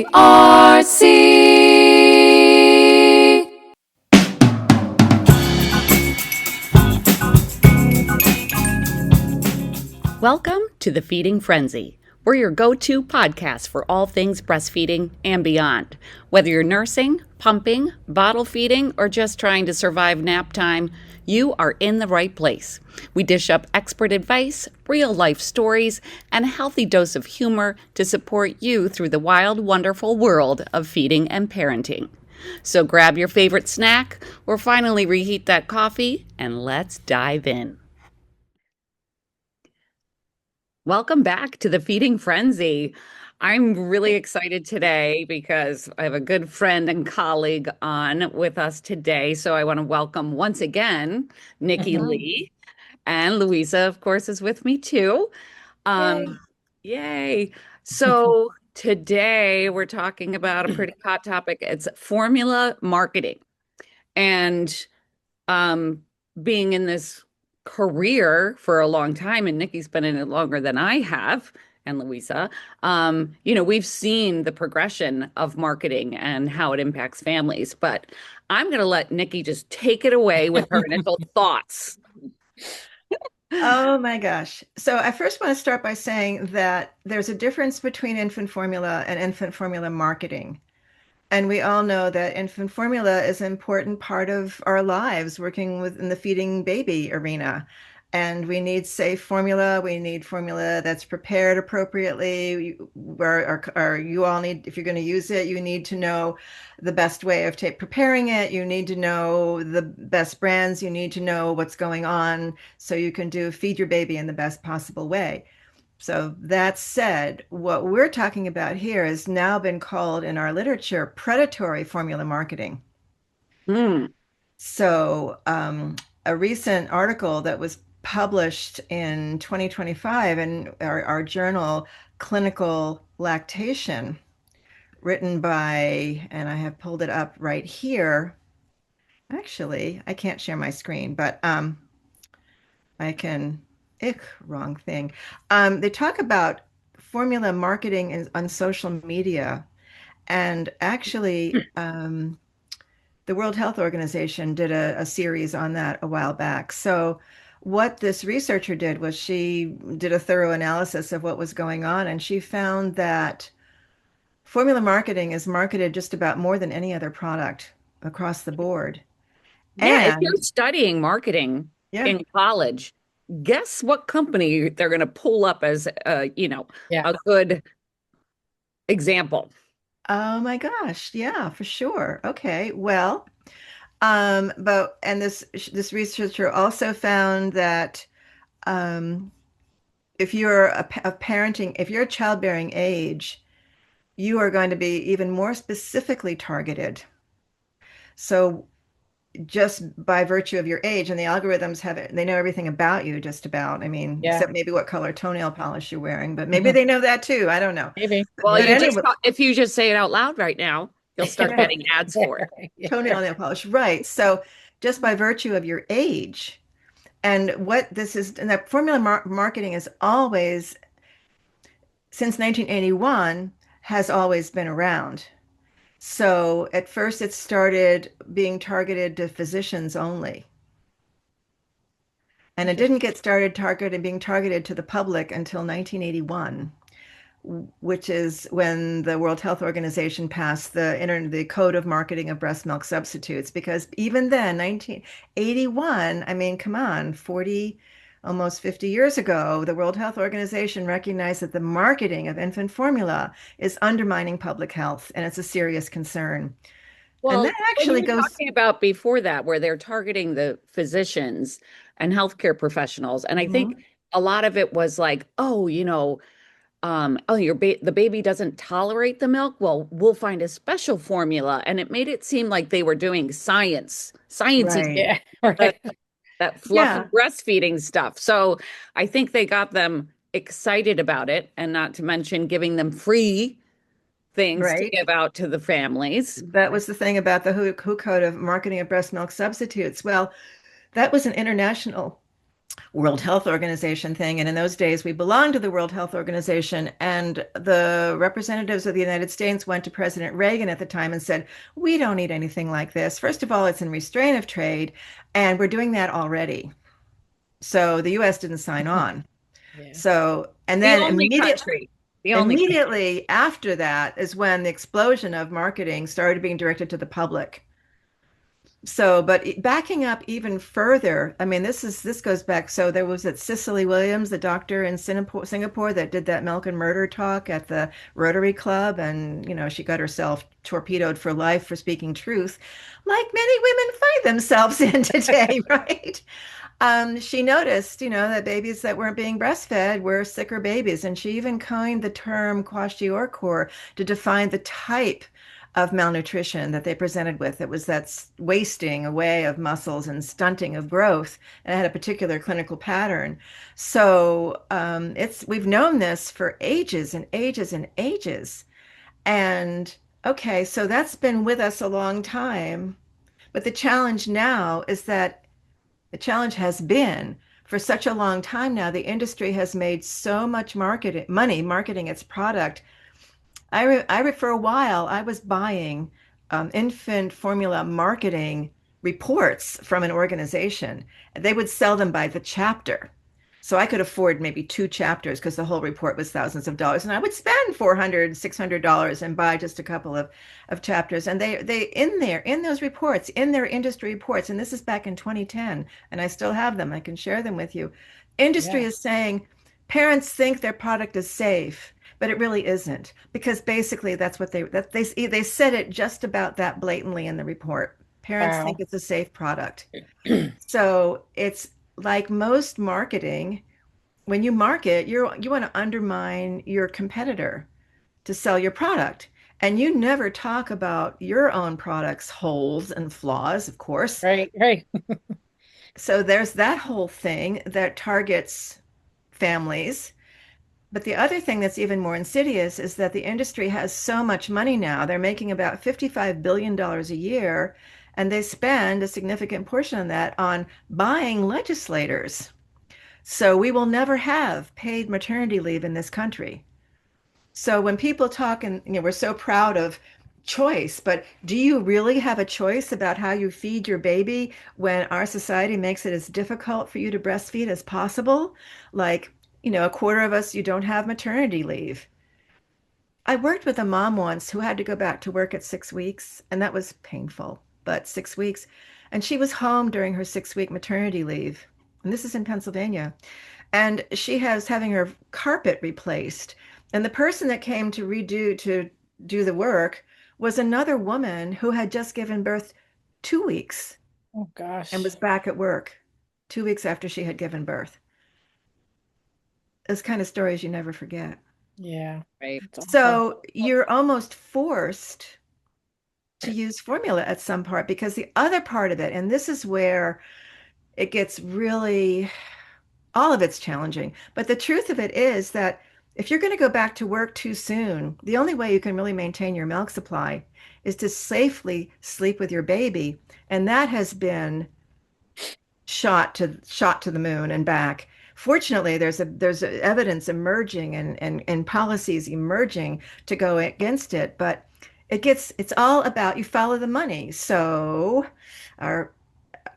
IBCLC. Welcome to the Feeding Frenzy. We're your go-to podcast for all things breastfeeding and beyond. Whether you're nursing, pumping, bottle feeding, or just trying to survive nap time, you are in the right place. We dish up expert advice, real-life stories, and a healthy dose of humor to support you through the wild, wonderful world of feeding and parenting. So grab your favorite snack, or finally reheat that coffee, and let's dive in. Welcome back to the Feeding Frenzy. I'm really excited today because I have a good friend and colleague on with us today. So I want to welcome once again Nikki Lee, and Louisa, of course, is with me too. Yay. So today we're talking about a pretty hot topic. It's formula marketing. And being in this career for a long time, and Nikki's been in it longer than I have, and Louisa, we've seen the progression of marketing and how it impacts families. But I'm going to let Nikki just take it away with her initial thoughts. Oh my gosh. So I first want to start by saying that there's a difference between infant formula and infant formula marketing. And we all know that infant formula is an important part of our lives, working within the feeding baby arena. And we need safe formula. We need formula that's prepared appropriately. You all need, if you're going to use it, you need to know the best way of preparing it. You need to know the best brands. You need to know what's going on so you can feed your baby in the best possible way. So that said, what we're talking about here has now been called in our literature predatory formula marketing. So a recent article that was published in 2025 in our journal Clinical Lactation, written by, and I have pulled it up right here. Actually, I can't share my screen, but I can. Wrong thing. They talk about formula marketing on social media, and actually, the World Health Organization did a series on that a while back. So, what this researcher did was she did a thorough analysis of what was going on, and she found that formula marketing is marketed just about more than any other product across the board. Yeah, if you're studying marketing in college, guess what company they're going to pull up as a good example. Oh my gosh, yeah, for sure. Okay, well, this researcher also found that if you're if you're a childbearing age, you are going to be even more specifically targeted. So just by virtue of your age, and the algorithms they know everything about you, just about. I mean, except maybe what color toenail polish you're wearing, but maybe they know that too. I don't know. Maybe. Well, if you just say it out loud right now, you'll start getting ads for it. Toenail nail polish, right? So just by virtue of your age, and what this is, and that formula marketing is always, since 1981, has always been around. So at first it started being targeted to physicians only. And it didn't get started being targeted to the public until 1981, which is when the World Health Organization passed the Code of Marketing of Breast Milk Substitutes. Because even then, 1981, I mean, come on, almost 50 years ago, the World Health Organization recognized that the marketing of infant formula is undermining public health, and it's a serious concern. Well, and that actually goes talking about before that, where they're targeting the physicians and healthcare professionals. And I think a lot of it was like, the baby doesn't tolerate the milk. Well, we'll find a special formula. And it made it seem like they were doing science. Right. Yeah, right. That fluffy breastfeeding stuff. So I think they got them excited about it, and not to mention giving them free things to give out to the families. That was the thing about the WHO Code of Marketing of Breast Milk Substitutes. Well, that was an international World Health Organization thing. And in those days, we belonged to the World Health Organization. And the representatives of the United States went to President Reagan at the time and said, we don't need anything like this. First of all, it's in restraint of trade, and we're doing that already. So the US didn't sign on. Yeah. So, and The then only country. The only country. immediately after that is when the explosion of marketing started being directed to the public. So, but backing up even further, I mean, this goes back. So there was that Cicely Williams, the doctor in Singapore that did that milk and murder talk at the Rotary Club, and she got herself torpedoed for life for speaking truth, like many women find themselves in today, right? She noticed, that babies that weren't being breastfed were sicker babies, and she even coined the term kwashiorkor to define the type of malnutrition that they presented with. It was that wasting away of muscles and stunting of growth, and it had a particular clinical pattern. So we've known this for ages and ages and ages. And okay, so that's been with us a long time. But the challenge now is that the challenge has been for such a long time now, the industry has made so much money marketing its product. For a while, I was buying infant formula marketing reports from an organization. They would sell them by the chapter. So I could afford maybe two chapters because the whole report was thousands of dollars. And I would spend $400, $600 and buy just a couple of chapters. And they in those reports, in their industry reports, and this is back in 2010, and I still have them. I can share them with you. Industry Yeah. is saying parents think their product is safe, but it really isn't, because basically that's what they said it just about that blatantly in the report. Parents think Wow. it's a safe product. So it's like most marketing, when you market, you want to undermine your competitor to sell your product. And you never talk about your own product's holes and flaws, of course. Right, right. So there's that whole thing that targets families. But the other thing that's even more insidious is that the industry has so much money now. They're making about $55 billion a year, and they spend a significant portion of that on buying legislators. So we will never have paid maternity leave in this country. So when people talk, and we're so proud of choice, but do you really have a choice about how you feed your baby when our society makes it as difficult for you to breastfeed as possible? Like, a quarter of us, you don't have maternity leave. I worked with a mom once who had to go back to work at 6 weeks, and that was painful, but 6 weeks. And she was home during her 6 week maternity leave. And this is in Pennsylvania. And she has having her carpet replaced. And the person that came to do the work was another woman who had just given birth 2 weeks Oh and gosh. was back at work 2 weeks after she had given birth. Those kind of stories you never forget. Yeah. Right. It's awful. So you're almost forced to use formula at some part, because the other part of it, and this is where it gets really, all of it's challenging. But the truth of it is that if you're going to go back to work too soon, the only way you can really maintain your milk supply is to safely sleep with your baby. And that has been shot to the moon and back. Fortunately, there's evidence emerging and policies emerging to go against it, but it's all about you follow the money. So our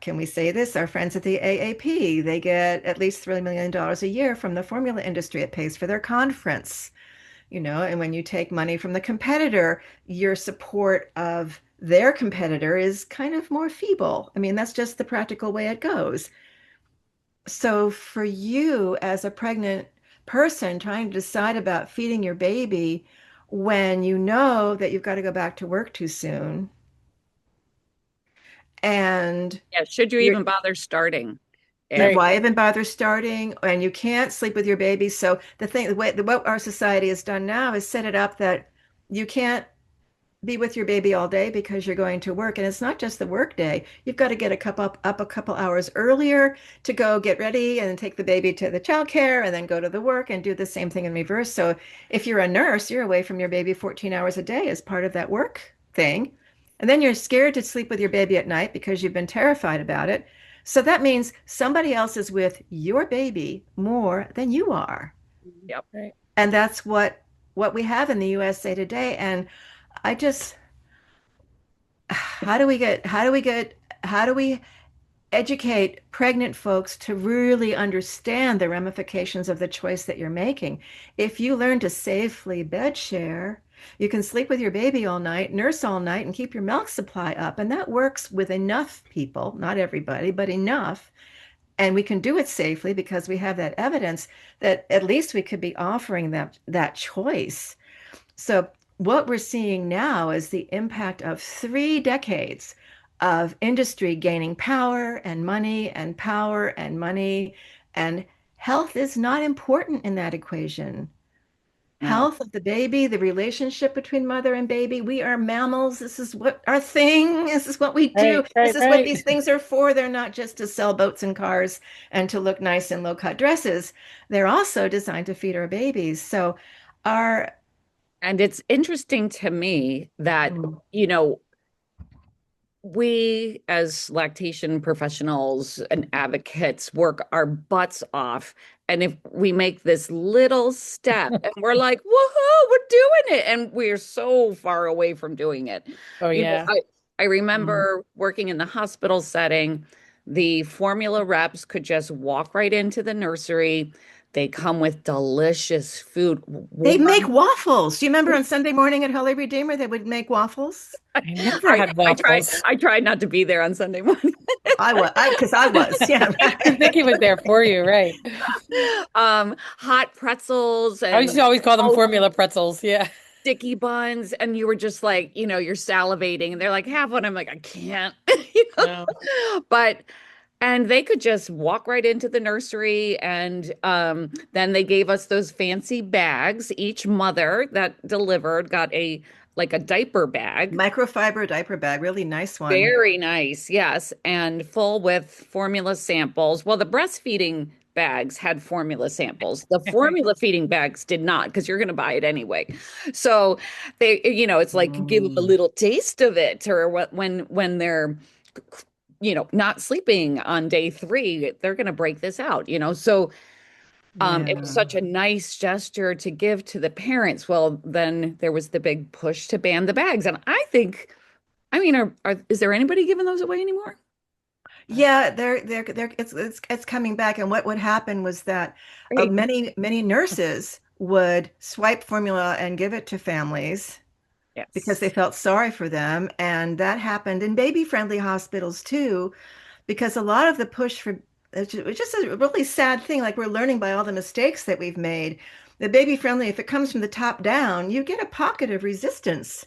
can we say this? Our friends at the AAP, they get at least $3 million a year from the formula industry. It pays for their conference, and when you take money from the competitor, your support of their competitor is kind of more feeble. I mean, that's just the practical way it goes. So for you as a pregnant person trying to decide about feeding your baby when you know that you've got to go back to work too soon, and Yeah. Should you you're even bother starting? If Right. why even bother starting, and you can't sleep with your baby? So what our society has done now is set it up that you can't be with your baby all day because you're going to work. And it's not just the work day. You've got to get up a couple hours earlier to go get ready and take the baby to the childcare and then go to the work and do the same thing in reverse. So if you're a nurse, you're away from your baby 14 hours a day as part of that work thing. And then you're scared to sleep with your baby at night because you've been terrified about it. So that means somebody else is with your baby more than you are. Yep. Right. And that's what we have in the USA today. And I just, how do we educate pregnant folks to really understand the ramifications of the choice that you're making? If you learn to safely bed share, you can sleep with your baby all night, nurse all night, and keep your milk supply up. And that works with enough people, not everybody, but enough. And we can do it safely because we have that evidence that at least we could be offering them that choice. So what we're seeing now is the impact of 3 decades of industry gaining power and money and power and money, and health is not important in that equation. No. Health of the baby, the relationship between mother and baby. We are mammals. This is what our thing. This is what we do. Right, This right, is what right. these things are for. They're not just to sell boats and cars and to look nice in low-cut dresses. They're also designed to feed our babies. So our And it's interesting to me that, Mm. you know, we as lactation professionals and advocates work our butts off. And if we make this little step and we're like, woohoo, we're doing it. And we're so far away from doing it. Oh You know, yeah. I Mm. remember working in the hospital setting, the formula reps could just walk right into the nursery. They come with delicious food, They make warm. waffles. Do you remember on Sunday morning at Holy Redeemer, they would make waffles? I never had I tried waffles. I tried not to be there on Sunday morning. Because I was, yeah. Because Nikki was there for you, right? Hot pretzels I used and to always call them oh, formula pretzels. Yeah. sticky buns, and you were just like, you're salivating, and they're like, have one. I'm like, I can't, you know. No. But and they could just walk right into the nursery, and then they gave us those fancy bags. Each mother that delivered got a diaper bag. Microfiber diaper bag, really nice one. Very nice, yes, and full with formula samples. Well, the breastfeeding bags had formula samples. The formula feeding bags did not, because you're going to buy it anyway. So it's like give them a Mm. little taste of it, or when they're not sleeping on day 3, they're going to break this out. So it was Yeah. such a nice gesture to give to the parents. Well, then there was the big push to ban the bags, and I mean, is there anybody giving those away anymore? Yeah, it's coming back. And what would happen was that Great. many nurses would swipe formula and give it to families because they Yes. felt sorry for them. And that happened in baby-friendly hospitals too, because a lot of the push for it's just a really sad thing. Like we're learning by all the mistakes that we've made. The baby-friendly, if it comes from the top down, you get a pocket of resistance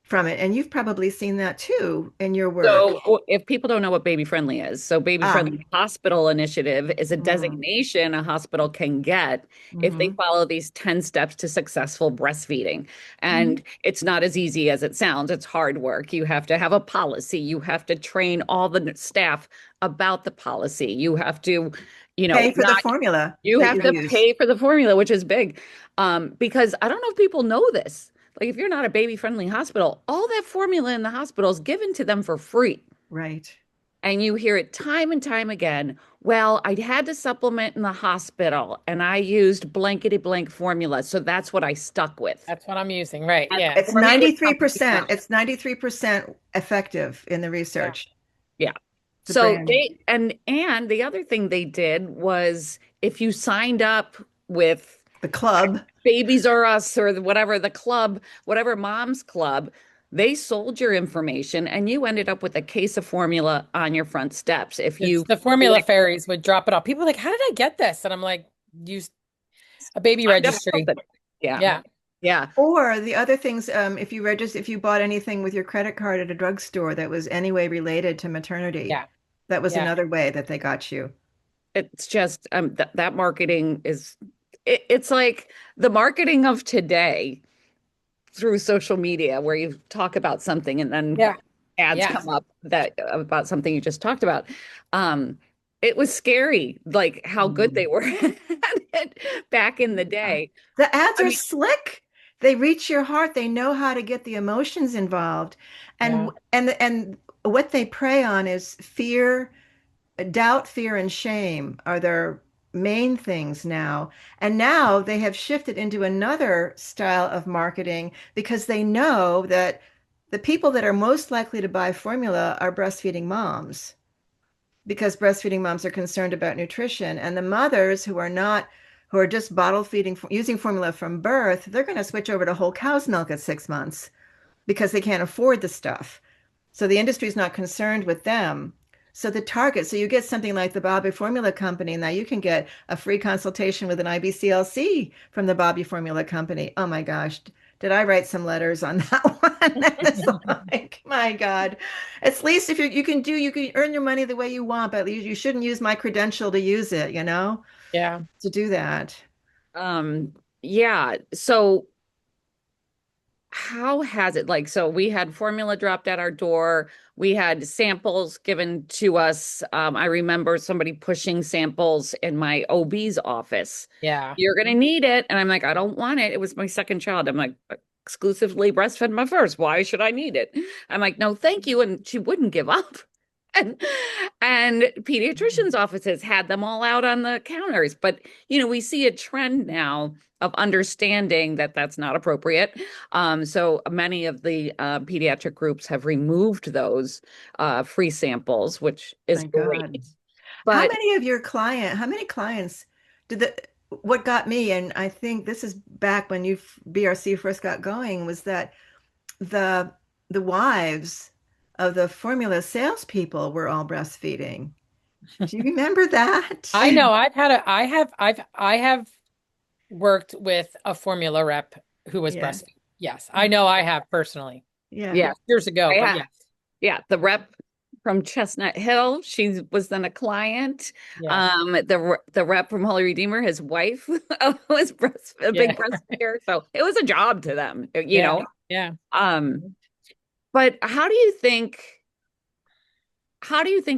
from it. And you've probably seen that too in your work. So, if people don't know what baby friendly is, so baby Ah, friendly hospital initiative is a mm, designation a hospital can get if they hmm follow these 10 steps to successful breastfeeding. hmm And it's not as easy as it sounds. It's hard work. You have to have a policy. You have to train all the staff about the policy. You have to, pay for the not formula you that have you to use. pay for the formula, which is big. Because I don't know if people know this. Like, if you're not a baby friendly hospital, all that formula in the hospital is given to them for free. Right. And you hear it time and time again. Well, I had to supplement in the hospital and I used blankety blank formula. So that's what I stuck with. That's what I'm using. Right. And Yeah. the It's formula companies 93%. know. It's 93% effective in the Yeah. research. Yeah. The So brand. and the other thing they did was if you signed up with The club. Babies R Us or whatever the club, whatever mom's club, they sold your information and you ended up with a case of formula on your front steps. If It's you the formula click, fairies would drop it off. People are like, how did I get this? And I'm like, use a baby signed up registry. something. Yeah. Yeah. Yeah. Or the other things, if you bought anything with your credit card at a drugstore that was anyway related to maternity, Yeah. that was Yeah. another way that they got you. It's just that marketing it's like the marketing of today through social media where you talk about something and then Yeah. ads Yeah. come up that about something you just talked about. It was scary, like how good Mm. they were at it back in the day. The ads I are mean, slick. They reach your heart. They know how to get the emotions involved. And Yeah. and what they prey on is fear doubt, fear, and shame are their main things now. And now they have shifted into another style of marketing because they know that the people that are most likely to buy formula are breastfeeding moms because breastfeeding moms are concerned about nutrition. And the mothers who are not, who are just bottle feeding, using formula from birth, they're going to switch over to whole cow's milk at 6 months because they can't afford the stuff. So the industry is not concerned with them. So the target, so you get something like the Bobby Formula Company. Now you can get a free consultation with an IBCLC from the Bobby Formula Company. Oh my gosh, did I write some letters on that one? It's like, my God. At least if you can earn your money the way you want, but you shouldn't use my credential to use it, Yeah. to do that. Um, yeah. So how has it so we had formula dropped at our door. We had samples given to us. I remember somebody pushing samples in my OB's office. Yeah. You're gonna need it. And I'm like, I don't want it. It was my second child. I'm like, exclusively breastfed my first. Why should I need it? I'm like, no, thank you. And she wouldn't give up. And and pediatricians' offices had them all out on the counters. But we see a trend now of understanding that that's not appropriate. So many of the pediatric groups have removed those free samples, which is My God. great. But How many clients did what got me, and I think this is back when BRC first got going, was that the the wives of the formula salespeople were all breastfeeding. Do you remember that? I know I have worked with a formula rep who was Yeah. breastfeeding. Yes, I know I have personally Yeah. yeah, years ago, I but have. yes. Yeah, the rep from Chestnut Hill, she was then a client. Yes. The rep from Holy Redeemer, his wife was a Yeah. big breastfeeder, so it was a job to them, Yeah. Yeah. But how do you think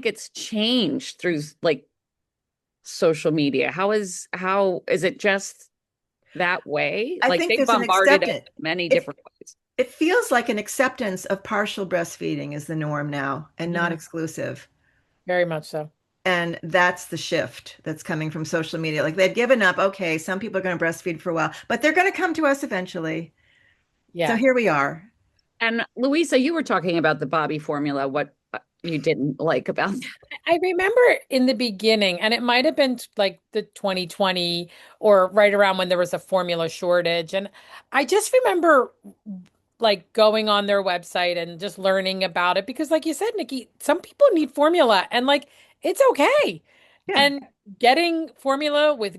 it's changed through social media? How is it just that way? I Like think they there's an bombarded us acceptance. many It different ways. it feels like an acceptance of partial breastfeeding is the norm now and not Mhm. exclusive. Very much so. And that's the shift that's coming from social media. Like they've given up, okay, some people are going to breastfeed for a while, but they're going to come to us eventually. So Yeah. here we are. And Louisa, you were talking about the Bobby formula, what you didn't like about that. I remember in the beginning, and it might have been like the 2020 or right around when there was a formula shortage. And I just remember like going on their website and just learning about it because, like you said, Nikki, some people need formula and like it's okay. Yeah. And getting formula with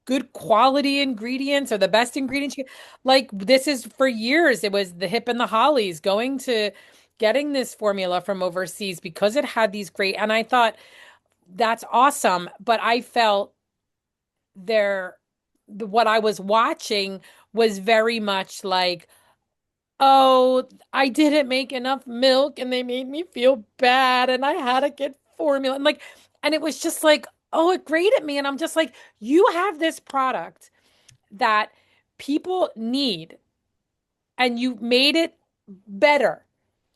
good quality ingredients or the best ingredients, like this is for years, it was the hip and the hollies going to getting this formula from overseas because it had these great, and I thought that's awesome. But I felt what I was watching was very much like, oh, I didn't make enough milk and they made me feel bad and I had to get formula. And it was just like, oh, it grated me. And I'm just like, you have this product that people need and you made it better.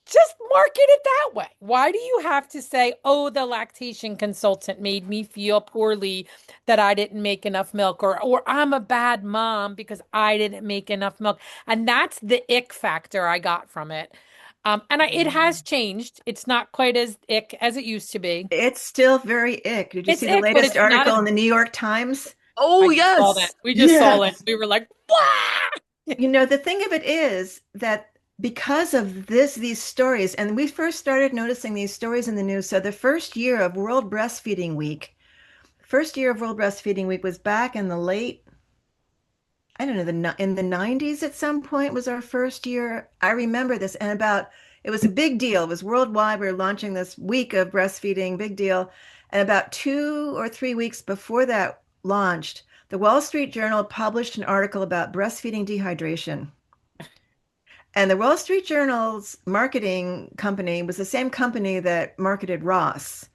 Just market it that way. Why do you have to say, oh, the lactation consultant made me feel poorly that I didn't make enough milk, or I'm a bad mom because I didn't make enough milk? And that's the ick factor I got from it. It has changed. It's not quite as ick as it used to be. It's still very ick. Did you It's see the ick, but latest it's not article as in the New York Times? Oh, I just saw that. yes. We just saw it. Yes. We were like, "Wah!" The thing of it is that because of these stories, and we first started noticing these stories in the news. So the first year of World Breastfeeding Week was back in the late, I don't know, in the 90s at some point was our first year. I remember this, and it was a big deal. It was worldwide. We were launching this week of breastfeeding, big deal. And about 2 or 3 weeks before that launched, the Wall Street Journal published an article about breastfeeding dehydration. And the Wall Street Journal's marketing company was the same company that marketed Ross.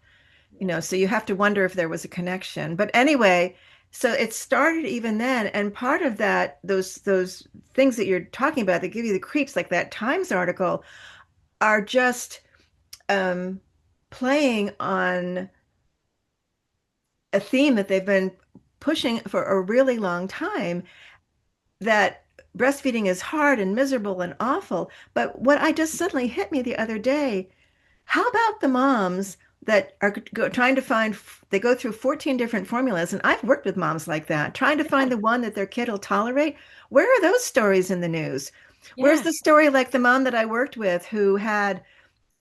So you have to wonder if there was a connection. But anyway, so it started even then, and part of that, those things that you're talking about that give you the creeps, like that Times article, are just um, playing on a theme that they've been pushing for a really long time, that breastfeeding is hard and miserable and awful. But what I just suddenly hit me the other day, how about the moms that are trying to find, they go through 14 different formulas, and I've worked with moms like that, trying to find the one that their kid will tolerate. Where are those stories in the news? Where's Yeah. the story like the mom that I worked with who had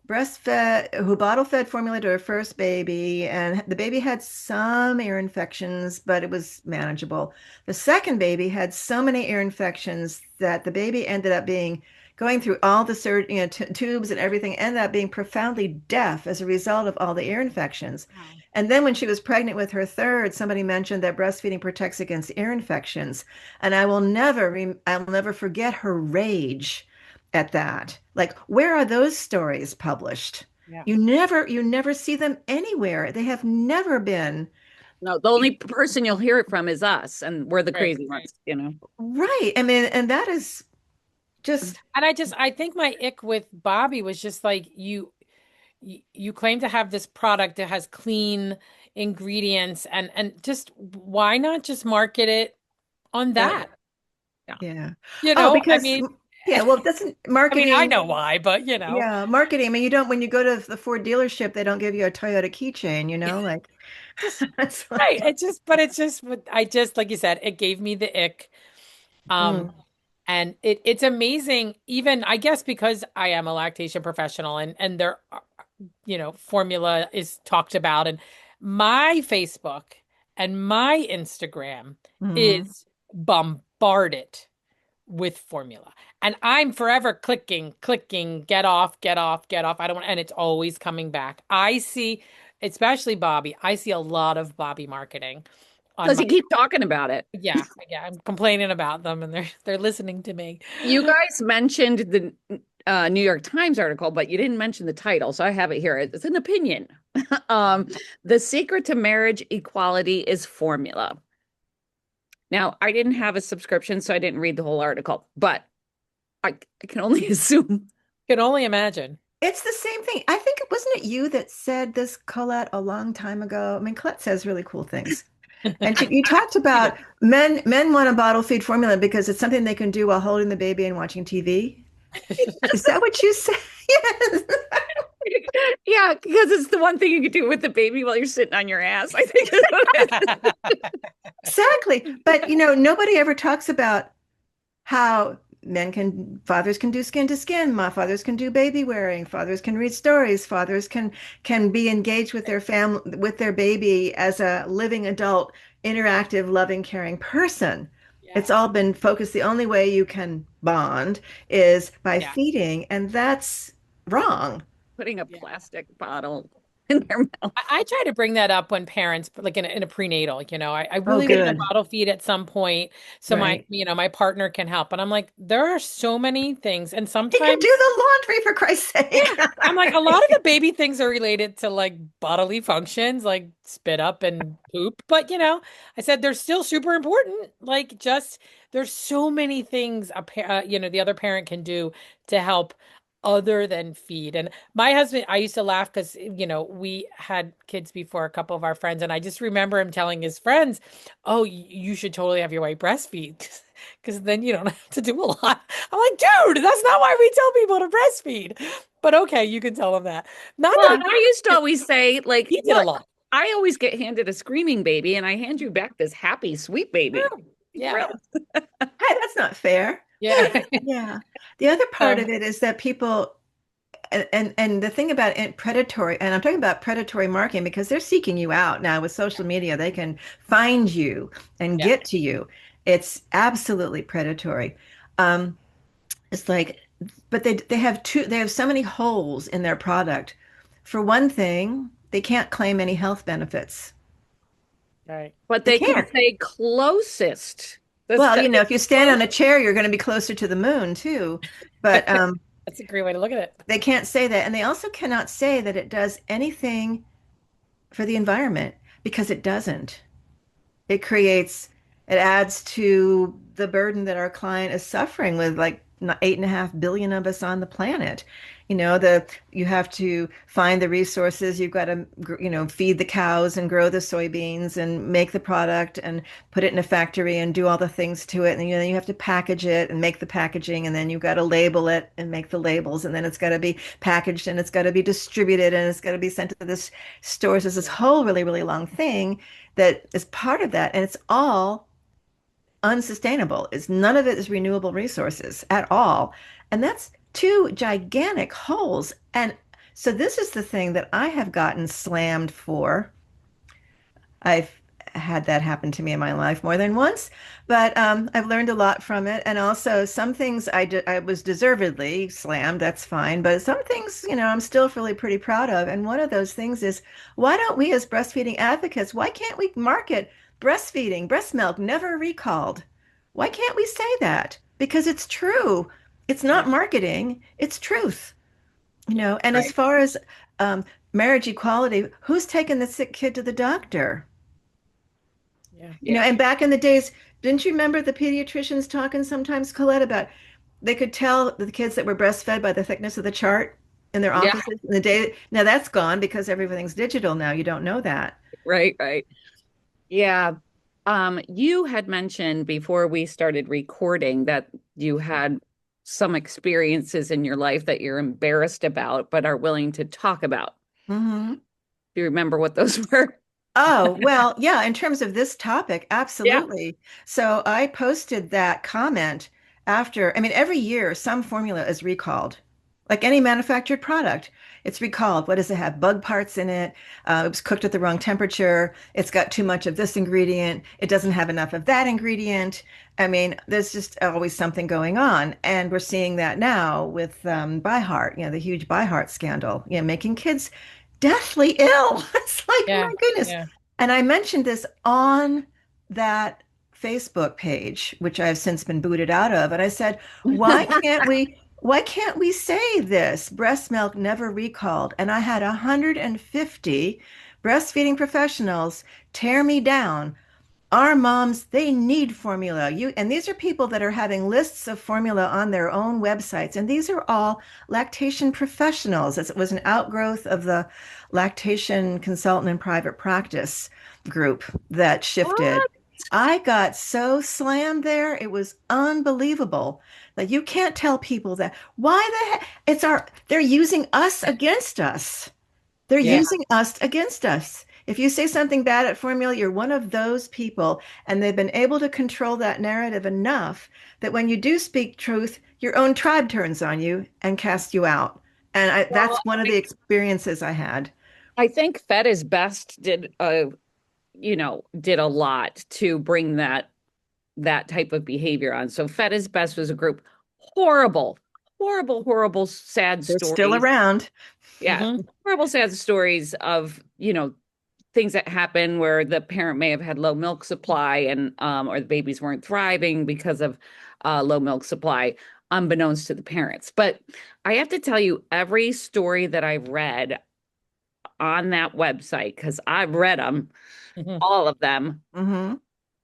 breastfed, who bottle fed formula to her first baby, and the baby had some ear infections, but it was manageable. The second baby had so many ear infections that the baby ended up being going through all the tubes and everything, ended up being profoundly deaf as a result of all the ear infections. Wow. And then when she was pregnant with her third, somebody mentioned that breastfeeding protects against ear infections. And I'll never forget her rage at that. Like, where are those stories published? Yeah. You never see them anywhere. They have never been. No, the only person you'll hear it from is us, and we're the Right. crazy ones. Right. I mean, and that is just, And I think my ick with Bobby was just like you claim to have this product that has clean ingredients and just why not just market it on uh, that? Yeah. yeah. You Oh, know, I because, mean, yeah, well, it doesn't I mean, I marketing. know why, but you know, Yeah, marketing. I mean, you don't, when you go to the Ford dealership, they don't give you a Toyota keychain, like, just it's right. like, But I just like you said, it gave me the ick. Um, mm, and it's amazing, even I guess because I am a lactation professional and there are, formula is talked about and my Facebook and my Instagram mm. is bombarded with formula. And I'm forever clicking, get off, get off, get off. I don't want, and it's always coming back. I see, especially Bobby, I see a lot of Bobby marketing on Because my, you keep talking about it. yeah, I'm complaining about them and they're listening to me. You guys mentioned the New York Times article, but you didn't mention the title. So I have it here. It's an opinion. um, the secret to marriage equality is formula. Now, I didn't have a subscription, so I didn't read the whole article, but I can only assume. Can only imagine. It's the same thing. I think, wasn't it you that said this, Colette, a long time ago? I mean, Colette says really cool things. And you talked She does. about men want a bottle feed formula because it's something they can do while holding the baby and watching TV. Is that what you said? Yes. Yeah, because it's the one thing you can do with the baby while you're sitting on your ass, I think. Exactly. But nobody ever talks about how fathers can do skin to skin, fathers can do baby wearing, fathers can read stories, fathers can be engaged with their family, with their baby as a living adult, interactive, loving, caring person. It's Yeah. all been focused. The only way you can bond is by Yeah. feeding, and that's wrong. Putting a Yeah. plastic bottle in their mouth. I try to bring that up when parents, like in a prenatal, I Oh, really want to good. bottle feed at some point so Right. my partner can help. And I'm like, there are so many things. And He can do sometimes, the laundry for Christ's yeah, sake. I'm like, a lot of the baby things are related to like bodily functions, like spit up and poop. But, I said they're still super important. Like, just there's so many things the other parent can do to help other than feed. And my husband, I used to laugh because, we had kids before a couple of our friends, and I just remember him telling his friends, "Oh, you should totally have your wife breastfeed." Because then you don't have to do a lot. I'm like, dude, that's not why we tell people to breastfeed. But okay, you can tell them that. Not Well, that and I used to always say, like, he did a well, lot. I always get handed a screaming baby, and I hand you back this happy, sweet baby. True. Be Yeah. thrilled. Hey, that's not fair. Yeah. Yeah. The other part So of it is that people, and the thing about predatory, and I'm talking about predatory marketing because they're seeking you out now with social media. They can find you and yeah. get to you. It's absolutely predatory. Um, it's like, but they have so many holes in their product. For one thing, they can't claim any health benefits. Right. But They they can can't. say closest. Well, It's if you stand close. on a chair, you're going to be closer to the moon too. But That's a great way to look at it. they can't say that. And they also cannot say that it does anything for the environment because it doesn't. It adds to the burden that our client is suffering with, like 8.5 billion of us on the planet. You have to find the resources. You've got to, feed the cows and grow the soybeans and make the product and put it in a factory and do all the things to it. And you have to package it and make the packaging, and then you've got to label it and make the labels, and then it's got to be packaged and it's got to be distributed and it's got to be sent to this stores. There's this whole really, really long thing that is part of that, and it's all unsustainable. Is None of it is renewable resources at all. And that's two gigantic holes. And so this is the thing that I have gotten slammed for. I've had that happen to me in my life more than once, but I've learned a lot from it. And also some things I was deservedly slammed, that's fine. But some things, I'm still really pretty proud of. And one of those things is, why don't we as breastfeeding advocates, why can't we market breastfeeding, breast milk never recalled? Why can't we say that? Because it's true. It's not Yeah. marketing, it's truth. And as Right. far as um, marriage equality, who's taking the sick kid to the doctor? Yeah. Yeah. And back in the days, didn't you remember the pediatricians talking sometimes, Colette, about they could tell the kids that were breastfed by the thickness of the chart in their Yeah. offices in the day? Now that's gone because everything's digital now. You don't know that. Right. Right. Yeah. You had mentioned before we started recording that you had some experiences in your life that you're embarrassed about, but are willing to talk about. Hmm. Do you remember what those were? Oh, well, yeah, in terms of this topic, Yeah. absolutely. So I posted that comment after, I mean, every year some formula is recalled. Like any manufactured product, it's recalled. What does it have? Bug parts in it. It was cooked at the wrong temperature. It's got too much of this ingredient. It doesn't have enough of that ingredient. I mean, there's just always something going on. And we're seeing that now with ByHeart, the huge ByHeart scandal, making kids deathly ill. It's like, Yeah. my goodness. Yeah. And I mentioned this on that Facebook page, which I've since been booted out of. And I said, why can't we say this? Breast milk never recalled. And I had 150 breastfeeding professionals tear me down. Our moms, they need formula. And these are people that are having lists of formula on their own websites. And these are all lactation professionals. It was an outgrowth of the lactation consultant in private practice group that shifted. What? I got so slammed there. It was unbelievable. Like, you can't tell people that. Why the heck? They're using us against us. They're Yeah. using us against us. If you say something bad at formula, you're one of those people. And they've been able to control that narrative enough that when you do speak truth, your own tribe turns on you and casts you out. And that's Well, one of the experiences I had. I think Fed is Best did a lot to bring that type of behavior on. So Fed is Best was a group, horrible, horrible, horrible, sad They're still stories. around. Yeah, Hmm. horrible, sad stories of, things that happen where the parent may have had low milk supply and or the babies weren't thriving because of low milk supply, unbeknownst to the parents. But I have to tell you, every story that I've read on that website, because I've read them, Hmm. all of them, Hmm.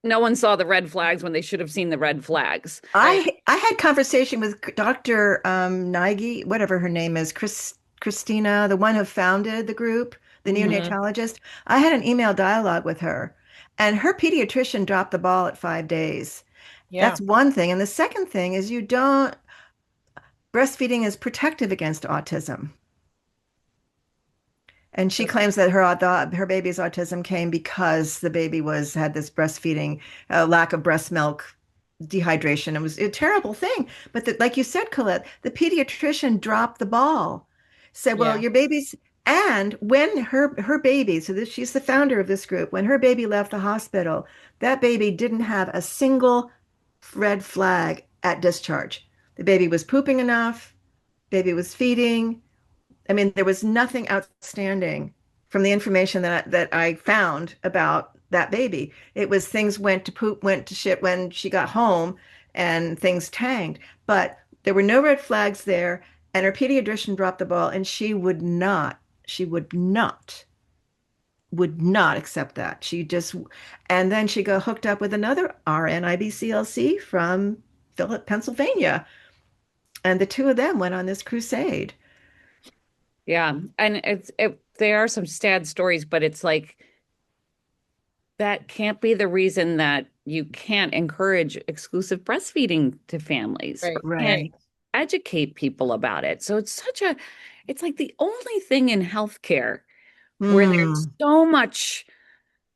no one saw the red flags when they should have seen the red flags. Right. I had conversation with Dr. Nige, whatever her name is, Christina, the one who founded the group, the Mhm. Hmm. neonatologist. I had an email dialogue with her, and her pediatrician dropped the ball at 5 days. Yeah. That's one thing. And the second thing is, breastfeeding is protective against autism. And she claims that her baby's autism came because the baby had this breastfeeding, lack of breast milk, dehydration. It was a terrible thing. But like you said, Colette, the pediatrician dropped the ball. Said, well, Yeah. your baby's, and when her baby, so she's the founder of this group, when her baby left the hospital, that baby didn't have a single red flag at discharge. The baby was pooping enough, baby was feeding. I mean, there was nothing outstanding from the information that I found about that baby. It was things went to poop, went to shit when she got home, and things tanked. But there were no red flags there, and her pediatrician dropped the ball, and she would not accept that. And then she got hooked up with another RN IBCLC from Philip, Pennsylvania. And the two of them went on this crusade. Yeah. And there are some sad stories, but it's like that can't be the reason that you can't encourage exclusive breastfeeding to families or Right, can't Right. educate people about it. So it's like the only thing in healthcare where there's Hmm. so much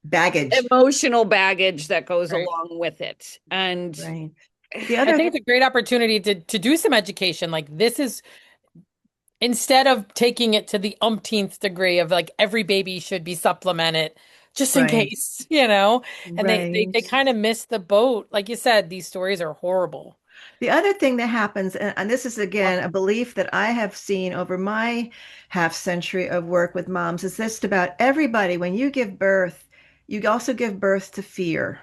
Baggage. emotional baggage that goes right. along with it. And Right. The I other, think it's a great opportunity to do some education. Like this is instead of taking it to the umpteenth degree of like every baby should be supplemented just in right. case, you know, and they Right. kind of miss the boat. Like you said, these stories are horrible. The other thing that happens, and this is again a belief that I have seen over my half century of work with moms, is just about everybody, when you give birth, you also give birth to fear.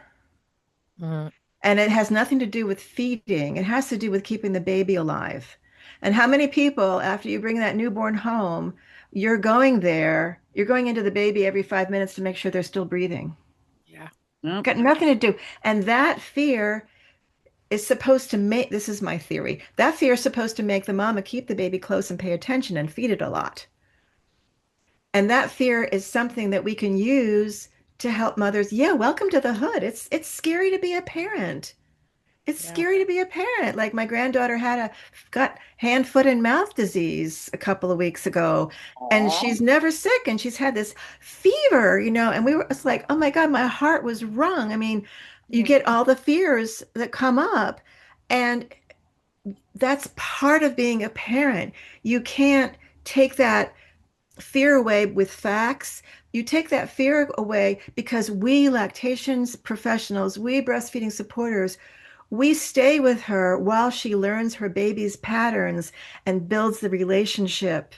Mhm. And it has nothing to do with feeding, it has to do with keeping the baby alive. And how many people, after you bring that newborn home, you're going into the baby every 5 minutes to make sure they're still breathing. Yeah. well, Got nothing to do. And that fear is supposed to make, this is my theory, that fear is supposed to make the mama keep the baby close and pay attention and feed it a lot. And that fear is something that we can use to help mothers. Yeah, welcome to the hood. It's scary to be a parent. It's Yeah. scary to be a parent. Like my granddaughter got hand, foot, and mouth disease a couple of weeks ago, and aw. she's never sick, and she's had this fever, and it's like, oh my God, my heart was wrung. I mean, you Yeah. get all the fears that come up, and that's part of being a parent. You can't take that fear away with facts. You take that fear away because we lactations professionals, we breastfeeding supporters, we stay with her while she learns her baby's patterns and builds the relationship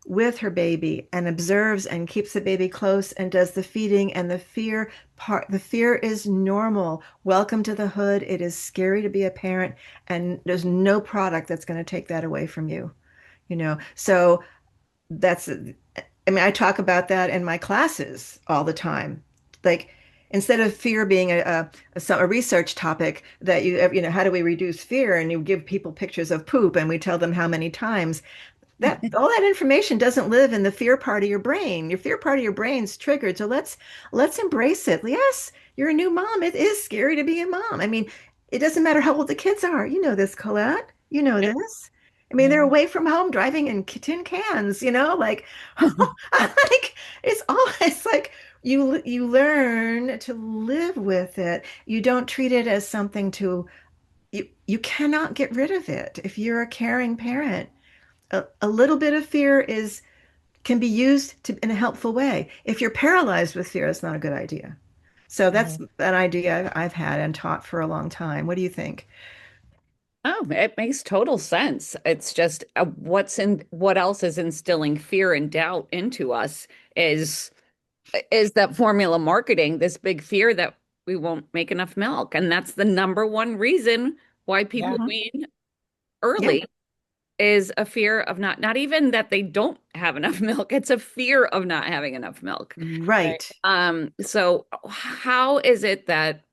with her baby and observes and keeps the baby close and does the feeding and the fear is normal. Welcome to the hood. It is scary to be a parent, and there's no product that's going to take that away from you. So that's, I mean, I talk about that in my classes all the time. Like, instead of fear being a research topic that how do we reduce fear? And you give people pictures of poop and we tell them how many times. That all that information doesn't live in the fear part of your brain. Your fear part of your brain's triggered. So let's embrace it. Yes, you're a new mom. It is scary to be a mom. I mean, it doesn't matter how old the kids are. You know this, Colette. You know Yeah. this. I mean, they're Yeah. away from home driving in tin cans, like like it's like you learn to live with it. You don't treat it as something to you cannot get rid of it if you're a caring parent. A little bit of fear is can be used in a helpful way. If you're paralyzed with fear, it's not a good idea. So that's Mhm. an idea I've had and taught for a long time. What do you think? Oh, it makes total sense. It's just what else is instilling fear and doubt into us is is that formula marketing, this big fear that we won't make enough milk. And that's the number one reason why Yeah. people Mhm. wean Yeah, early is a fear of not even that they don't have enough milk, it's a fear of not having enough milk. Right. right. So how is it that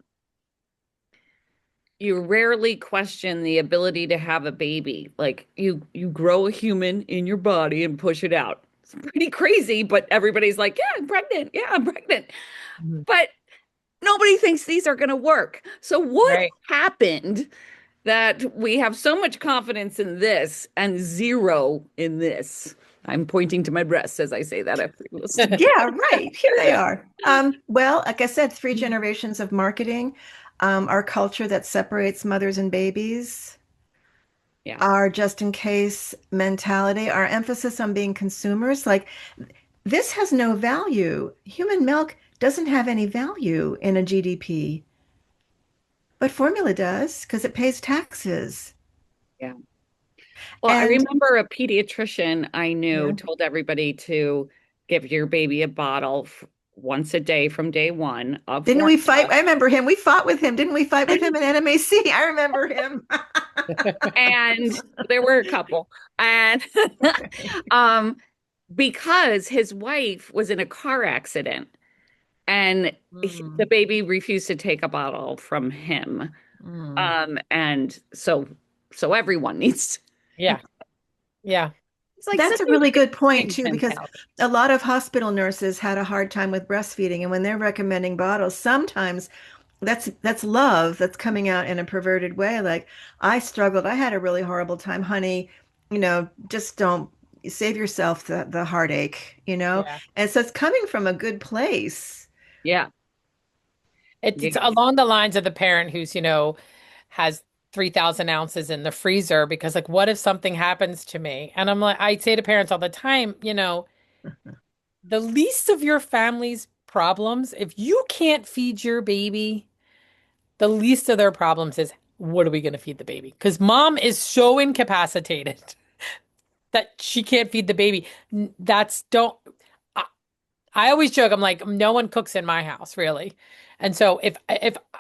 you rarely question the ability to have a baby? Like you grow a human in your body and push it out. It's pretty crazy, but everybody's like, "Yeah, I'm pregnant. Yeah, I'm pregnant." Mhm. But nobody thinks these are going to work. So what Right. happened that we have so much confidence in this and zero in this? I'm pointing to my breasts as I say that effortlessly. Yeah, right. Here they are. Well, like I said, three generations of marketing, our culture that separates mothers and babies, Yeah. our just in case mentality, our emphasis on being consumers. Like this has no value. Human milk doesn't have any value in a GDP, but formula does because it pays taxes. Yeah. Well, I And remember a pediatrician I knew yeah, told everybody to give your baby a bottle once a day from day one of didn't we fight? formula. I remember him. We fought with him. Didn't we fight with him in NMAC? I remember him. And there were a couple. And um, because his wife was in a car accident and the Mm, baby refused to take a bottle from him. mm. And so everyone needs. Yeah. Yeah. It's like such That's a a really good point shifting too, because mentality. a lot of hospital nurses had a hard time with breastfeeding, and when they're recommending bottles, sometimes that's love that's coming out in a perverted way. Like, I struggled, I had a really horrible time, honey. Just don't save yourself the heartache, you know? Yeah. And so it's coming from a good place. Yeah. It's Yeah. along the lines of the parent who's, has 3,000 ounces in the freezer because, like, what if something happens to me? And I'm like, I say to parents all the time, the least of your family's problems, if you can't feed your baby, the least of their problems is what are we going to feed the baby? Because mom is so incapacitated that she can't feed the baby. That's don't. I, I always joke. I'm like, no one cooks in my house, really. And so if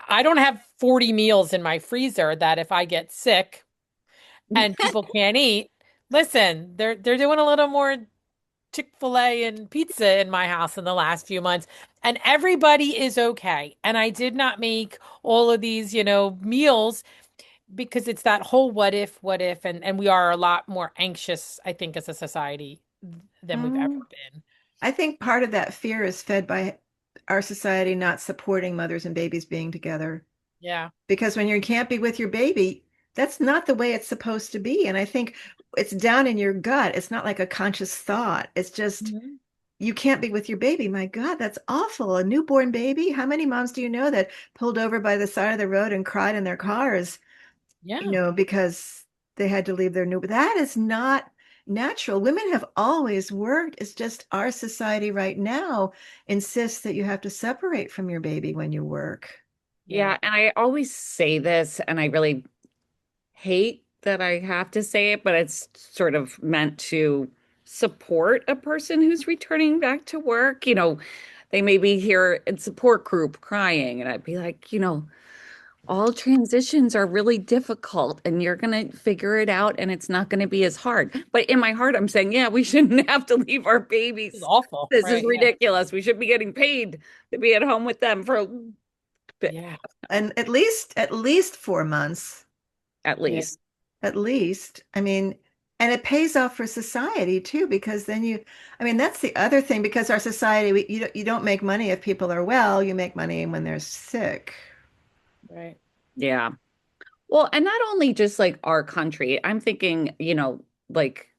I don't have 40 meals in my freezer, that if I get sick and people can't eat, listen, they're doing a little more Chick-fil-A and pizza in my house in the last few months, and everybody is okay. And I did not make all of these, meals because it's that whole what if, and we are a lot more anxious, I think, as a society than we've ever Mm. been. I think part of that fear is fed by our society not supporting mothers and babies being together. Yeah. Because when you can't be with your baby, that's not the way it's supposed to be. And I think it's down in your gut. It's not like a conscious thought. It's just Mhm. you can't be with your baby. My God, that's awful. A newborn baby. How many moms do you know that pulled over by the side of the road and cried in their cars, Yeah. because they had to leave their new, that is not natural. Women have always worked. It's just our society right now insists that you have to separate from your baby when you work. Yeah. Yeah. And I always say this, and I really hate that I have to say it, but it's sort of meant to support a person who's returning back to work. They may be here in support group crying, and I'd be like, all transitions are really difficult and you're going to figure it out and it's not going to be as hard. But in my heart, I'm saying, yeah, we shouldn't have to leave our It's babies. awful. This is Right. Yeah. ridiculous. We should be getting paid to be at home with them for a bit, Yeah. And at least 4 months. at Yeah. least. At least. I mean, and it pays off for society too, because then I mean, that's the other thing, because our society, you don't make money if people are well, you make money when they're sick. Right. Yeah. Well, and not only just like our country, I'm thinking, like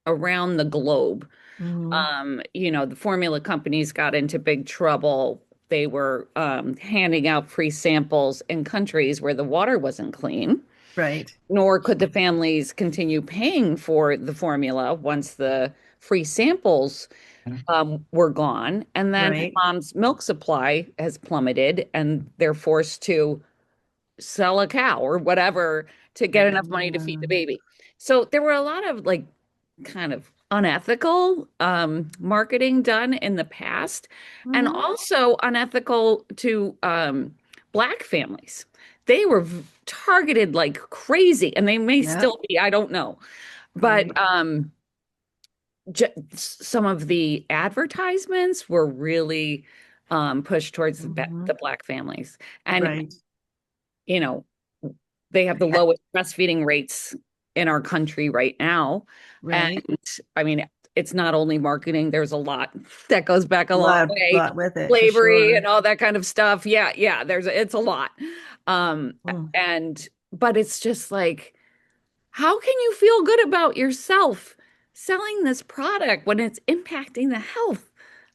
around the globe. Hmm. The formula companies got into big trouble. They were handing out free samples in countries where the water wasn't clean, Right. nor could the families continue paying for the formula once the free samples were gone. And then Right. mom's milk supply has plummeted, and they're forced to sell a cow or whatever to get enough money to feed the Mm. baby. So there were a lot of like kind of unethical marketing done in the past, and Mhm. also unethical to Black families. They were targeted like crazy, and they may Yep. still be, I don't know. But Right. some of the advertisements were really pushed towards Hmm. the Black families. And Right. you know, they have the lowest breastfeeding rates in our country right now. And Right. I mean, it's not only marketing, there's a lot that goes back a A long way. lot with it for Slavery sure. and all that kind of stuff. Yeah, yeah, it's a lot. Um, Mm. but it's just like, how can you feel good about yourself selling this product when it's impacting the health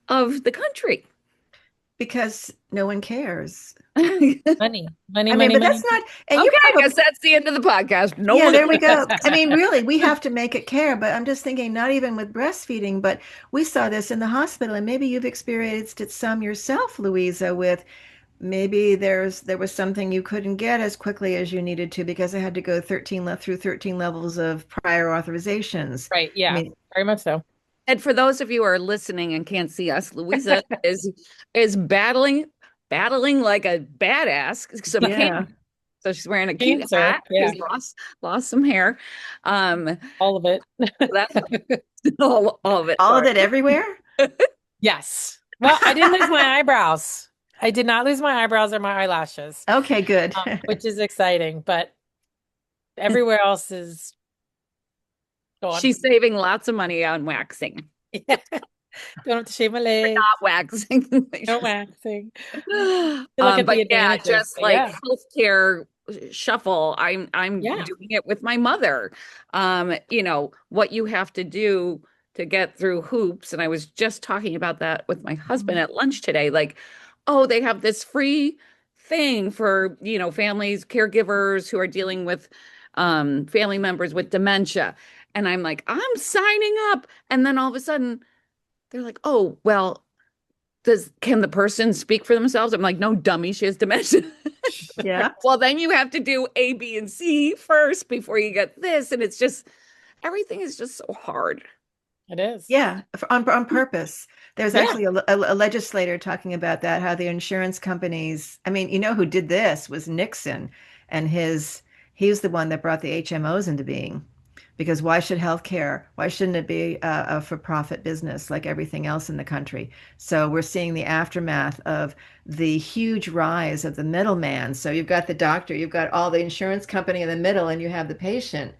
of the country? Because no one cares. Money, money, I mean, money, but that's money. not, and you Okay, I have a, guess that's the end of the podcast. No yeah, one there we go. cares. I mean, really, we have to make it care, but I'm just thinking, not even with breastfeeding, but we saw this in the hospital, and maybe you've experienced it some yourself, Louisa, with maybe there was something you couldn't get as quickly as you needed to because I had to go 13 levels of prior authorizations. Right. I Yeah. mean, Very much so. And for those of you who are listening and can't see us, Louisa is battling like a badass some cancer. yeah. So she's wearing a cute Cancer. hat. Yeah. She's lost some hair. Um, All of it. that's all of it. All of Sorry. it everywhere? Yes. Well, I didn't lose my eyebrows. I did not lose my eyebrows or my eyelashes, Okay, good. which is exciting, but everywhere else is Go on. She's saving lots of money on waxing, Yeah. Don't have to shave my but legs. not waxing. No waxing. To look at But the yeah, advantages. just But like yeah. healthcare shuffle, I'm Yeah. doing it with my mother. What you have to do to get through hoops, and I was just talking about that with my husband Mhm. at lunch today. Like, oh, they have this free thing for, families, caregivers who are dealing with family members with dementia. And I'm like, I'm signing up. And then all of a sudden they're like, oh, well, can the person speak for themselves? I'm like, no, dummy, she has dementia. Yeah. Well, then you have to do A, B, and C first before you get this. And it's just everything is just so hard. It is. Yeah, on purpose. There's Yeah. actually a legislator talking about that, how the insurance companies, I mean, you know who did this was Nixon, and he was the one that brought the HMOs into being. Because why shouldn't it be a for-profit business like everything else in the country? So we're seeing the aftermath of the huge rise of the middleman. So you've got the doctor, you've got all the insurance company in the middle, and you have the patient.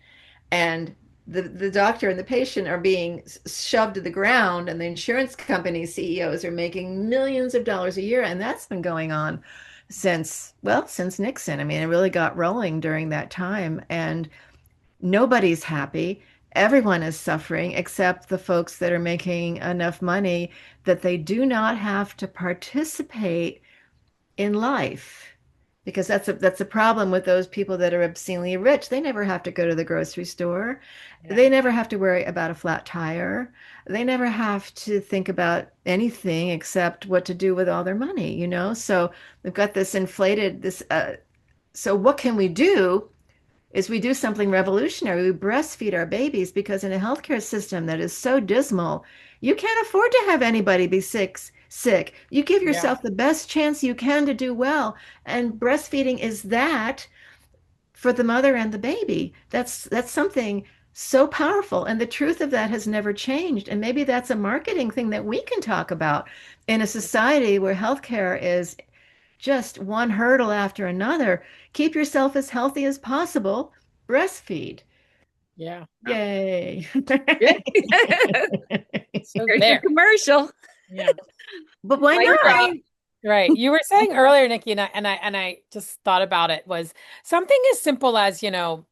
And the doctor and the patient are being shoved to the ground, and the insurance company CEOs are making millions of dollars a year. And that's been going on since Nixon. I mean, it really got rolling during that time. And nobody's happy. Everyone is suffering except the folks that are making enough money that they do not have to participate in life. Because that's a problem with those people that are obscenely rich. They never have to go to the grocery store. Yeah. They never have to worry about a flat tire. They never have to think about anything except what to do with all their money, you know? So we've got this inflated this so what can we do is we do something revolutionary. We breastfeed our babies because in a healthcare system that is so dismal, you can't afford to have anybody be sick. You give Yeah. yourself the best chance you can to do well, and breastfeeding is that for the mother and the baby. That's something so powerful, and the truth of that has never changed. And maybe that's a marketing thing that we can talk about in a society where healthcare is just one hurdle after another. Keep yourself as healthy as possible. Breastfeed. Yeah. Yay. Yeah. So Here's your there. commercial. Yeah. But why Mic not? drop. Right. You were saying earlier, Nikki, and I just thought about it was something as simple as, and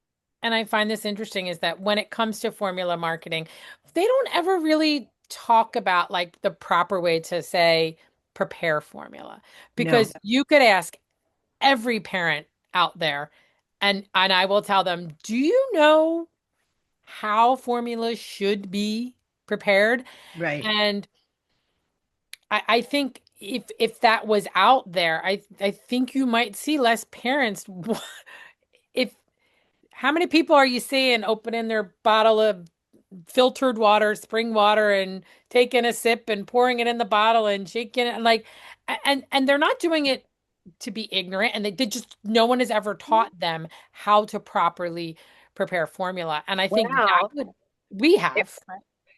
I find this interesting is that when it comes to formula marketing, they don't ever really talk about like the proper way to say prepare formula No, because you could ask every parent out there and I will tell them, "Do you know how formula should be prepared?" right. And I think if that was out there, I think you might see less parents. If how many people are you seeing opening their bottle of filtered water, spring water, and taking a sip and pouring it in the bottle and shaking it and like, and they're not doing it to be ignorant, and they just no one has ever taught them how to properly prepare formula, and I think that Well, would we if have.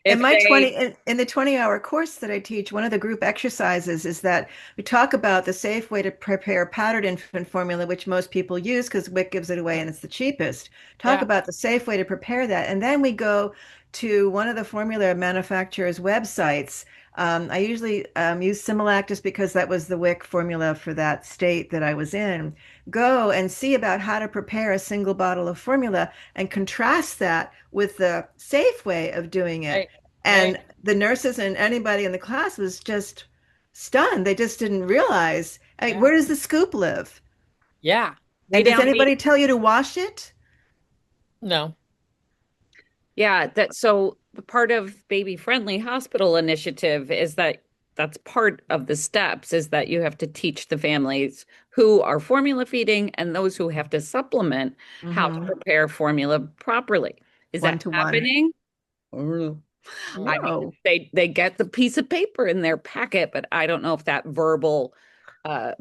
In if my they 20 in the 20-hour course that I teach, one of the group exercises is that we talk about the safe way to prepare powdered infant formula, which most people use because WIC gives it away and it's the cheapest. Talk Yeah, about the safe way to prepare that. And then we go to one of the formula manufacturers' websites. I usually use Similac just because that was the WIC formula for that state that I was in. Go and see about how to prepare a single bottle of formula and contrast that with the safe way of doing it. right, And right. the nurses and anybody in the class was just stunned. They just didn't realize. I mean, Yeah, where does the scoop live? yeah. way And does down deep. anybody tell you to wash it? No. Yeah, that so the part of baby friendly hospital initiative is that that's part of the steps is that you have to teach the families who are formula feeding and those who have to supplement how to Hmm. prepare formula properly. Is One that to one. happening? Mm. I mean, No. they get the piece of paper in their packet, but I don't know if that uh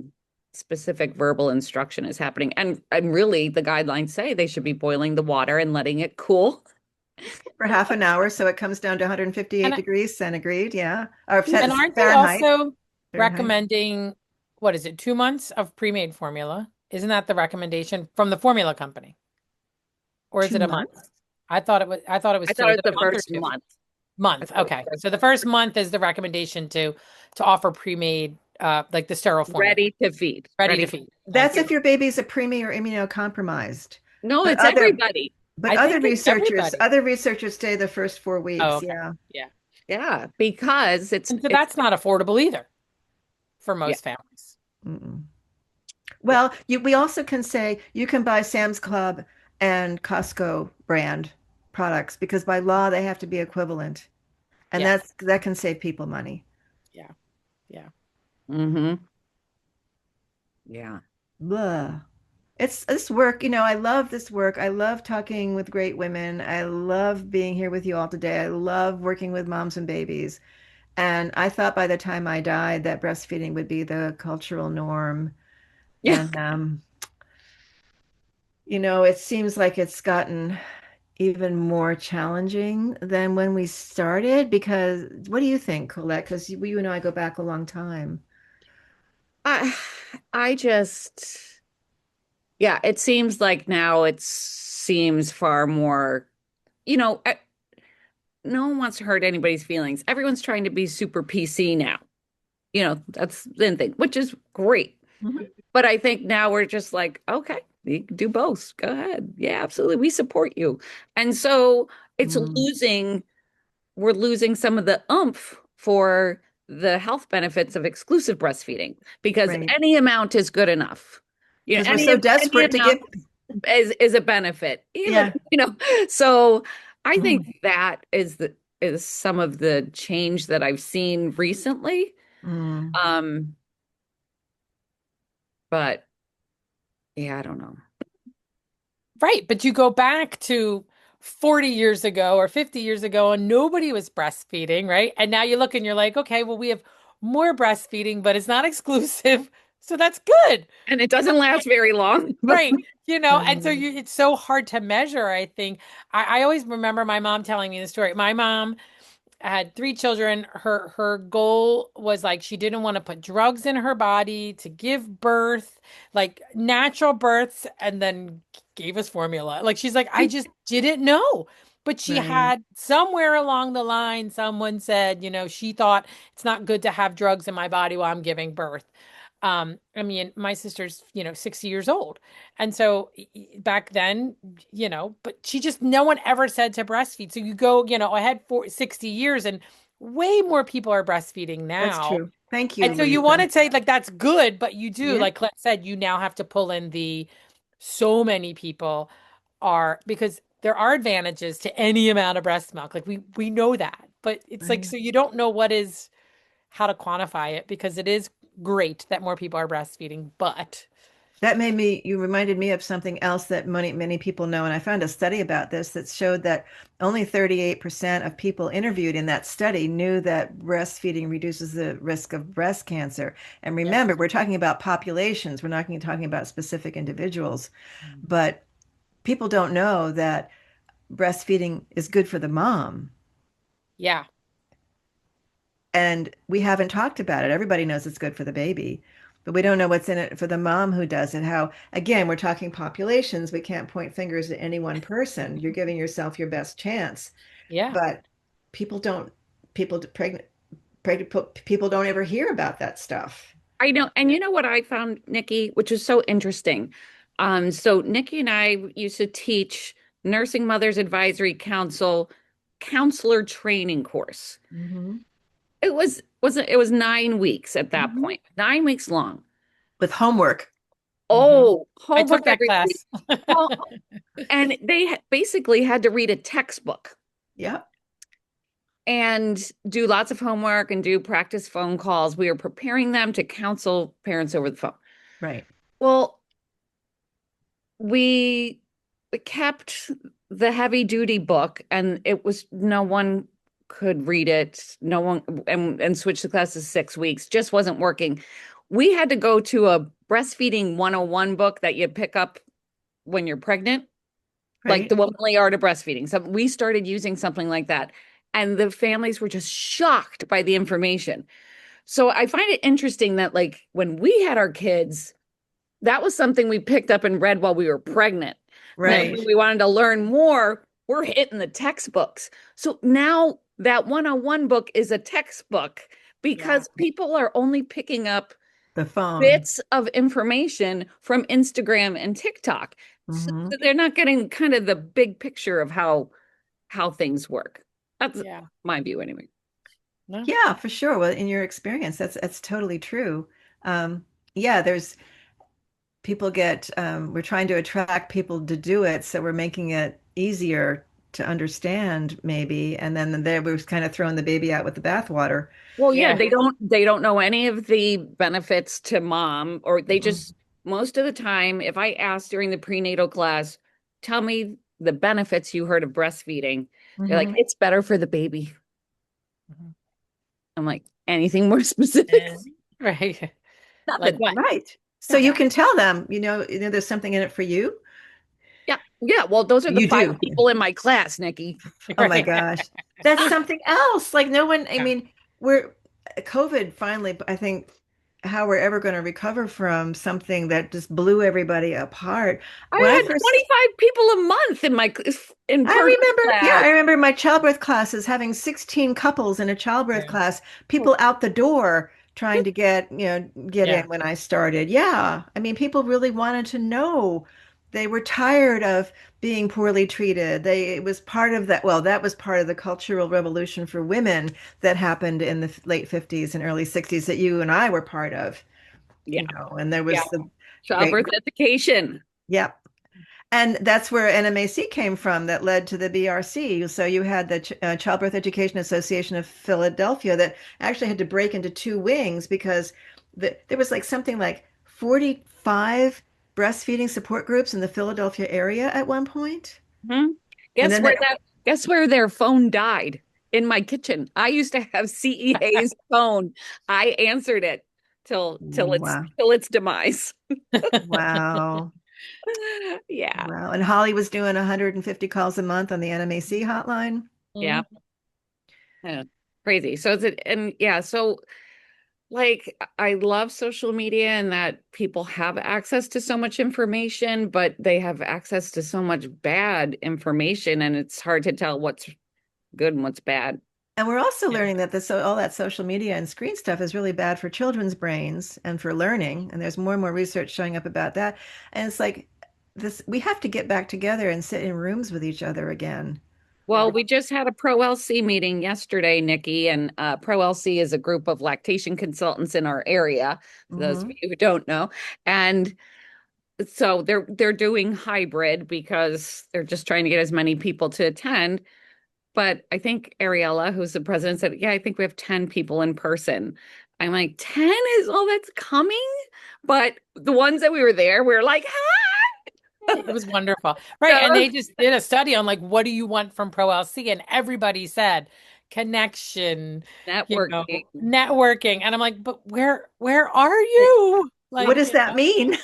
specific verbal instruction is happening. And really the guidelines say they should be boiling the water and letting it cool. For half an hour, so it comes down to 158 And degrees centigrade, yeah, or and aren't they Fahrenheit. also Fahrenheit. recommending what is it, 2 months of pre-made formula? Isn't that the recommendation from the formula company? Or is Two it a month? months. I thought it was I two. thought Is it it was the a month or first two? month. I Month. thought it Okay. was So the first month is the recommendation to offer pre-made like the sterile formula, ready to feed. ready to Ready. feed. Thank That's you. if your baby's a preemie or immunocompromised. No, But it's other everybody. but I other think it's researchers, everybody. other researchers say the first four Oh, weeks. okay. Yeah. Yeah. Yeah, because And so it's that's not affordable either for yeah, most families. Mm-mm. yeah. Well, we also can say you can buy Sam's Club and Costco brand products because by law they have to be equivalent, and Yeah. that can save people money. Yeah. Yeah. Mm-hmm. Yeah. Blah. It's this work, I love this work. I love talking with great women. I love being here with you all today. I love working with moms and babies. And I thought by the time I died that breastfeeding would be the cultural norm. Yeah. And it seems like it's gotten even more challenging than when we started. Because what do you think, Colette? Because you and I go back a long time. I I just yeah, it seems like now it seems far more, you know, no one wants to hurt anybody's feelings. Everyone's trying to be super PC now. That's the thing, which is great. Mhm. But I think now we're just like, okay, you can do both. Go ahead. Yeah, absolutely. We support you. And so it's Mm, we're losing some of the oomph for the health benefits of exclusive breastfeeding because right. any amount is good enough. Because we're Any so any desperate to amount get, is a benefit. Even, yeah. so I think Mhm. that is some of the change that I've seen recently. Mm. Um, but yeah, I don't know. Right. But you go back to 40 years ago or 50 years ago and nobody was breastfeeding, right? And now you look and you're like, okay, well, we have more breastfeeding, but it's not exclusive. So that's good. And it doesn't last very long, but Right. And so Mm. it's so hard to measure, I think. I always remember my mom telling me the story. My mom had three children. Her goal was like she didn't want to put drugs in her body to give birth, like natural births, and then gave us formula. Like she's like, I just didn't know. But she Right. had somewhere along the line, someone said, she thought it's not good to have drugs in my body while I'm giving birth. I mean, my sister's, 60 years old. And so back then, but no one ever said to breastfeed. So you go, ahead for 60 years and way more people are breastfeeding That's now. true. Thank you, And so you want Louisa. to say like that's good, but you do, Yeah. like Colette said, you now have to pull in the so many people are because there are advantages to any amount of breast milk. Like we know that. But it's like Right. so you don't know how to quantify it because it is great that more people are breastfeeding, but You reminded me of something else that many people know. And I found a study about this that showed that only 38% of people interviewed in that study knew that breastfeeding reduces the risk of breast cancer. And yeah. remember, we're talking about populations, we're not talking about specific individuals. Mm. But people don't know that breastfeeding is good for the mom. Yeah. And we haven't talked about it. Everybody knows it's good for the baby, but we don't know what's in it for the mom who does it. How, again, we're talking populations. We can't point fingers at any one person. You're giving yourself your best chance. Yeah. But people don't, pregnant people don't ever hear about that stuff. I know. And you know what I found, Nikki, which is so interesting. So Nikki and I used to teach Nursing Mothers Advisory Council counselor training course. Hmm. It was 9 weeks at that Hmm. point, 9 weeks long. With homework. Hmm. Oh, I homework took that every week. class. Well, and they basically had to read a textbook Yep. and do lots of homework and do practice phone calls. We were preparing them to counsel parents over the phone. Right. Well, we kept the heavy duty book and it was no one could read it. No one and switch the class to 6 weeks just wasn't working. We had to go to a breastfeeding 101 book that you pick up when you're pregnant, like the Right. womanly art of breastfeeding. So we started using something like that. And the families were just shocked by the information. So I find it interesting that like when we had our kids, that was something we picked up and read while we were pregnant. Then Right. when we wanted to learn more, we're hitting the textbooks. So now that 101 book is a textbook Yeah. because people are only picking up The phone. bits of information from Instagram and TikTok. So Hmm. they're not getting kind of the big picture of how things work. That's Yeah. my view anyway. No. Yeah, for sure. Well, in your experience, that's totally true. Yeah, there's people get we're trying to attract people to do it, so we're making it easier to understand maybe, and then there we're kind of throwing the baby out with the bathwater. Well, yeah, Yeah. they don't know any of the benefits to mom, or they Mhm. just most of the time, if I ask during the prenatal class, tell me the benefits you heard of breastfeeding, they're like, Mhm. it's better for the baby. Mhm. I'm like, anything more specific? And right. Like Nothing. what? Right. So Yeah. you can tell them, there's something in it for you. Yeah, yeah. Well, those are the You five do. people in my class, Nikki. Oh my Right. gosh. That's something else. Like no one, I Yeah. mean, we're COVID finally, I think how we're ever going to recover from something that just blew everybody apart. I When I had first 25 people a month in my in-person I remember, yeah, class. I remember my childbirth classes having 16 couples in a childbirth Yeah. class, people out the door trying to get Yeah. in when I started. Yeah. I mean, people really wanted to know. They were tired of being poorly treated. It was part of that. Well, that was part of the cultural revolution for women that happened in the late 50s and early 60s that you and I were part of, Yeah, and there yeah. was the great, Childbirth education. yeah. And that's where NMAC came from, that led to the BRC. So you had the Childbirth Education Association of Philadelphia that actually had to break into two wings because there was like something like 45 breastfeeding support groups in the Philadelphia area at one point. Hmm. And Guess then where that, that guess where their phone died? In my kitchen. I used to have CEA's phone. I answered it till its wow, till its demise. wow, Yeah. wow. And Holly was doing 150 calls a month on the NMAC hotline. Yeah. Mhm. Yeah. Crazy. So and yeah, so like I love social media and that people have access to so much information, but they have access to so much bad information and it's hard to tell what's good and what's bad. And we're also Yeah. learning that all that social media and screen stuff is really bad for children's brains and for learning. And there's more and more research showing up about that. And it's like this, we have to get back together and sit in rooms with each other again. Well, we just had a Pro LC meeting yesterday, Nikki, and Pro LC is a group of lactation consultants in our area, for those of Hmm. you who don't know. And so they're doing hybrid because they're just trying to get as many people to attend. But I think Ariella, who's the president, said, yeah, I think we have 10 people in person. I'm like, 10 is all that's coming? But the ones that we were there, we were like, Right. It was wonderful. Right. And ah! they just did a study on like, what do you want from Pro LC? And everybody said connection, Networking. networking. And I'm like, but where are you? What Like, does that mean?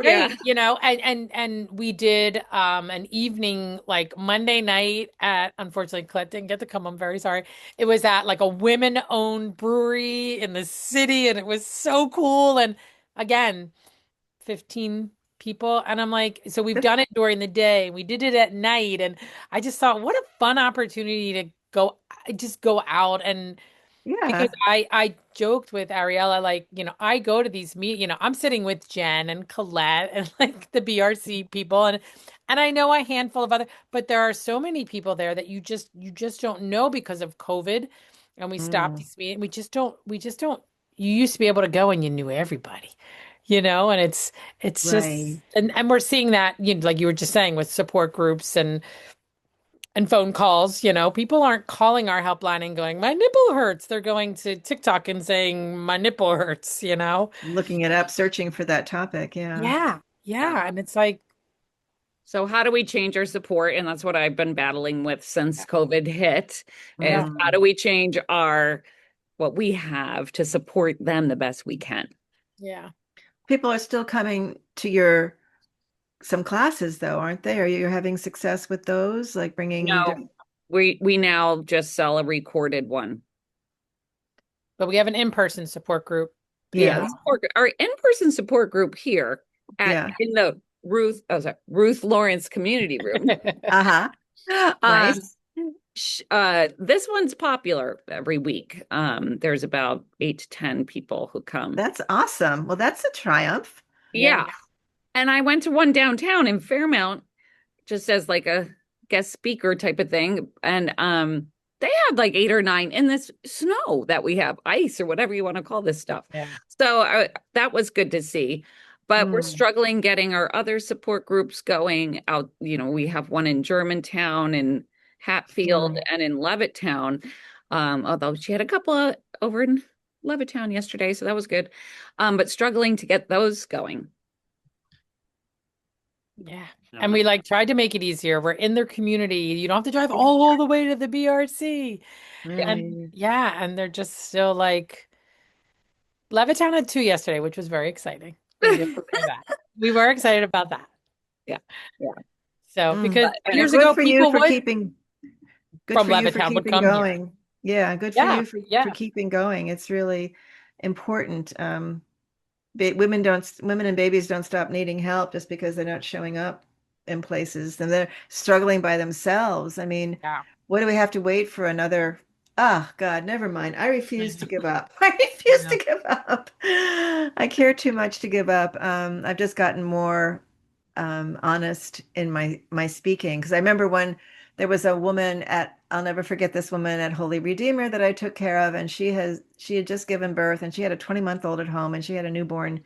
Yeah. right, and we did an evening like Monday night at, unfortunately Colette didn't get to come. I'm very sorry. It was at like a women-owned brewery in the city, and it was so cool. And again, 15 people. And I'm like, so we've done it during the day. We did it at night. And I just thought, what a fun opportunity to just go out. And because Yeah. I joked with Ariella, like, I go to these I'm sitting with Jen and Colette and like the BRC people, and I know a handful of other, but there are so many people there that you just don't know because of COVID. And we stopped Mm, these meetings. We just don't you used to be able to go and you knew everybody, and it's right. just, and we're seeing that, like you were just saying, with support groups and phone calls. People aren't calling our helpline and going, my nipple hurts. They're going to TikTok and saying, my nipple hurts. Looking it up, searching for that topic. Yeah. Yeah. Yeah. Yeah. And it's like, So how do we change our support? And that's what I've been battling with since COVID hit, is yeah. how Mm. do we change our what we have to support them the best we can? Yeah. People are still coming to your some classes though, aren't they? Are you having success with those, like bringing No, we now just sell a recorded one. But we have an in-person support group Yeah, yeah, here. our in-person support group here at yeah. in the Ruth Lawrence community room. Uh-huh. Um, Nice. this one's popular every week. There's about 8 to 10 people who come. That's awesome. Well, that's a triumph. Yeah. Yeah. And I went to one downtown in Fairmount just as like a guest speaker type of thing. And they had like 8 or 9 in this snow that we have, ice or whatever you want to call this stuff. Yeah. So that was good to see. But we're Mm, struggling getting our other support groups going out. We have one in Germantown and Hatfield mm. and in Levittown. Although she had a couple over in Levittown yesterday, so that was good. But struggling to get those going. Yeah. And Um, we like tried to make it easier. We're in their community. You don't have to drive all the way to the BRC. And Right. yeah, and they're just still like Levittown had two yesterday, which was very exciting. We have to say that. We were excited about that. yeah, yeah. So Mm. because Well, years good ago for you people for would keeping, good from for you for Levittown would keeping come here. going. Yeah, good for Yeah, you for yeah, keeping going. It's really important. Women and babies don't stop needing help just because they're not showing up in places and they're struggling by themselves. I mean, yeah. what do we have to wait for another? Ah, God, never mind. I I refuse to know. give up. I I refuse to know. give up. I care too much to give up. I've just gotten more honest in my speaking because I remember when there was a woman at I'll never forget this woman at Holy Redeemer that I took care of, and she had just given birth, and she had a 20-month-old at home, and she had a newborn,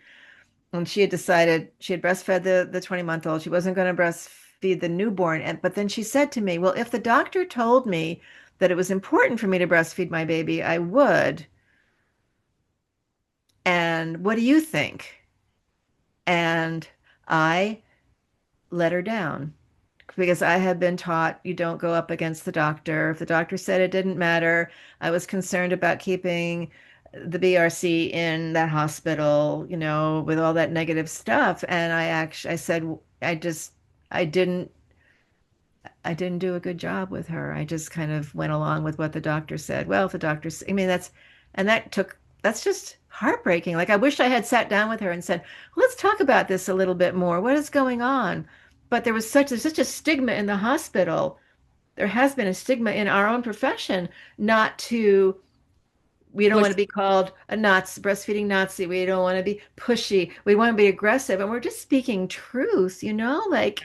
and she had decided she had breastfed the 20-month-old. She wasn't going to breastfeed the newborn, and but then she said to me, "Well, if the doctor told me that it was important for me to breastfeed my baby, I would. And what do you think?" And I let her down because I had been taught you don't go up against the doctor. If the doctor said it didn't matter, I was concerned about keeping the BRC in that hospital, with all that negative stuff. And I said, I didn't, I didn't do a good job with her. I just kind of went along with what the doctor said. Well, if the doctor, I mean, that's just heartbreaking. Like, I wish I had sat down with her and said, let's talk about this a little bit more. What is going on? But there's such a stigma in the hospital. There has been a stigma in our own profession not to, we don't want Push. to be called a Nazi, breastfeeding Nazi. We don't want to be pushy. We want to be aggressive. And we're just speaking truth, like,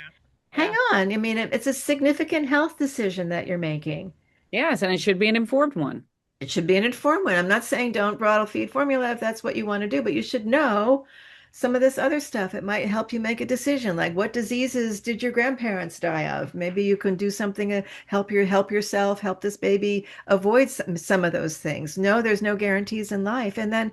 hang Yeah. on. I mean, it's a significant health decision that you're making. Yes, and it should be an informed one. It should be an informed one. I'm not saying don't bottle feed formula if that's what you want to do, but you should know some of this other stuff. It might help you make a decision, like what diseases did your grandparents die of? Maybe you can do something to help yourself, help this baby avoid some of those things. No, there's no guarantees in life. And then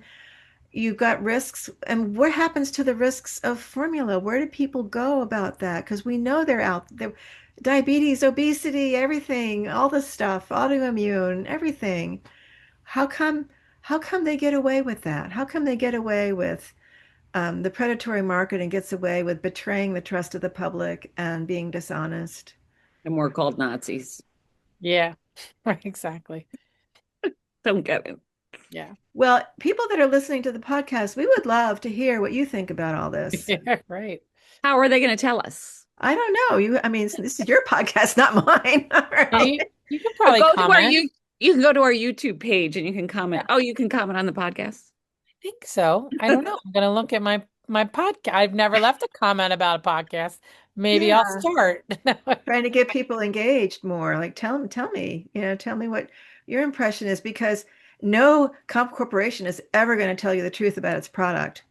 you've got risks. And what happens to the risks of formula? Where do people go about that? Because we know they're out there. Diabetes, obesity, everything, all the stuff, autoimmune, everything. How come how come they get away with that? How come they get away with the predatory marketing gets away with betraying the trust of the public and being dishonest? And we're called Nazis. Yeah. Right, exactly. Don't get it. Yeah. Well, people that are listening to the podcast, we would love to hear what you think about all this. Yeah, right. How are they going to tell us? I don't know. I mean, this is your podcast, not mine. All Yeah, right. you can probably Go to our comment. you can go to our YouTube page and you can Yeah, comment. Oh, you can comment on the podcast. I think so. I don't know. I'm gonna look at my podcast. I've never left a comment about a podcast. Maybe I'll Yeah. start. Trying to get people engaged more. Like tell me, tell me what your impression is because no corporation is ever going to tell you the truth about its product.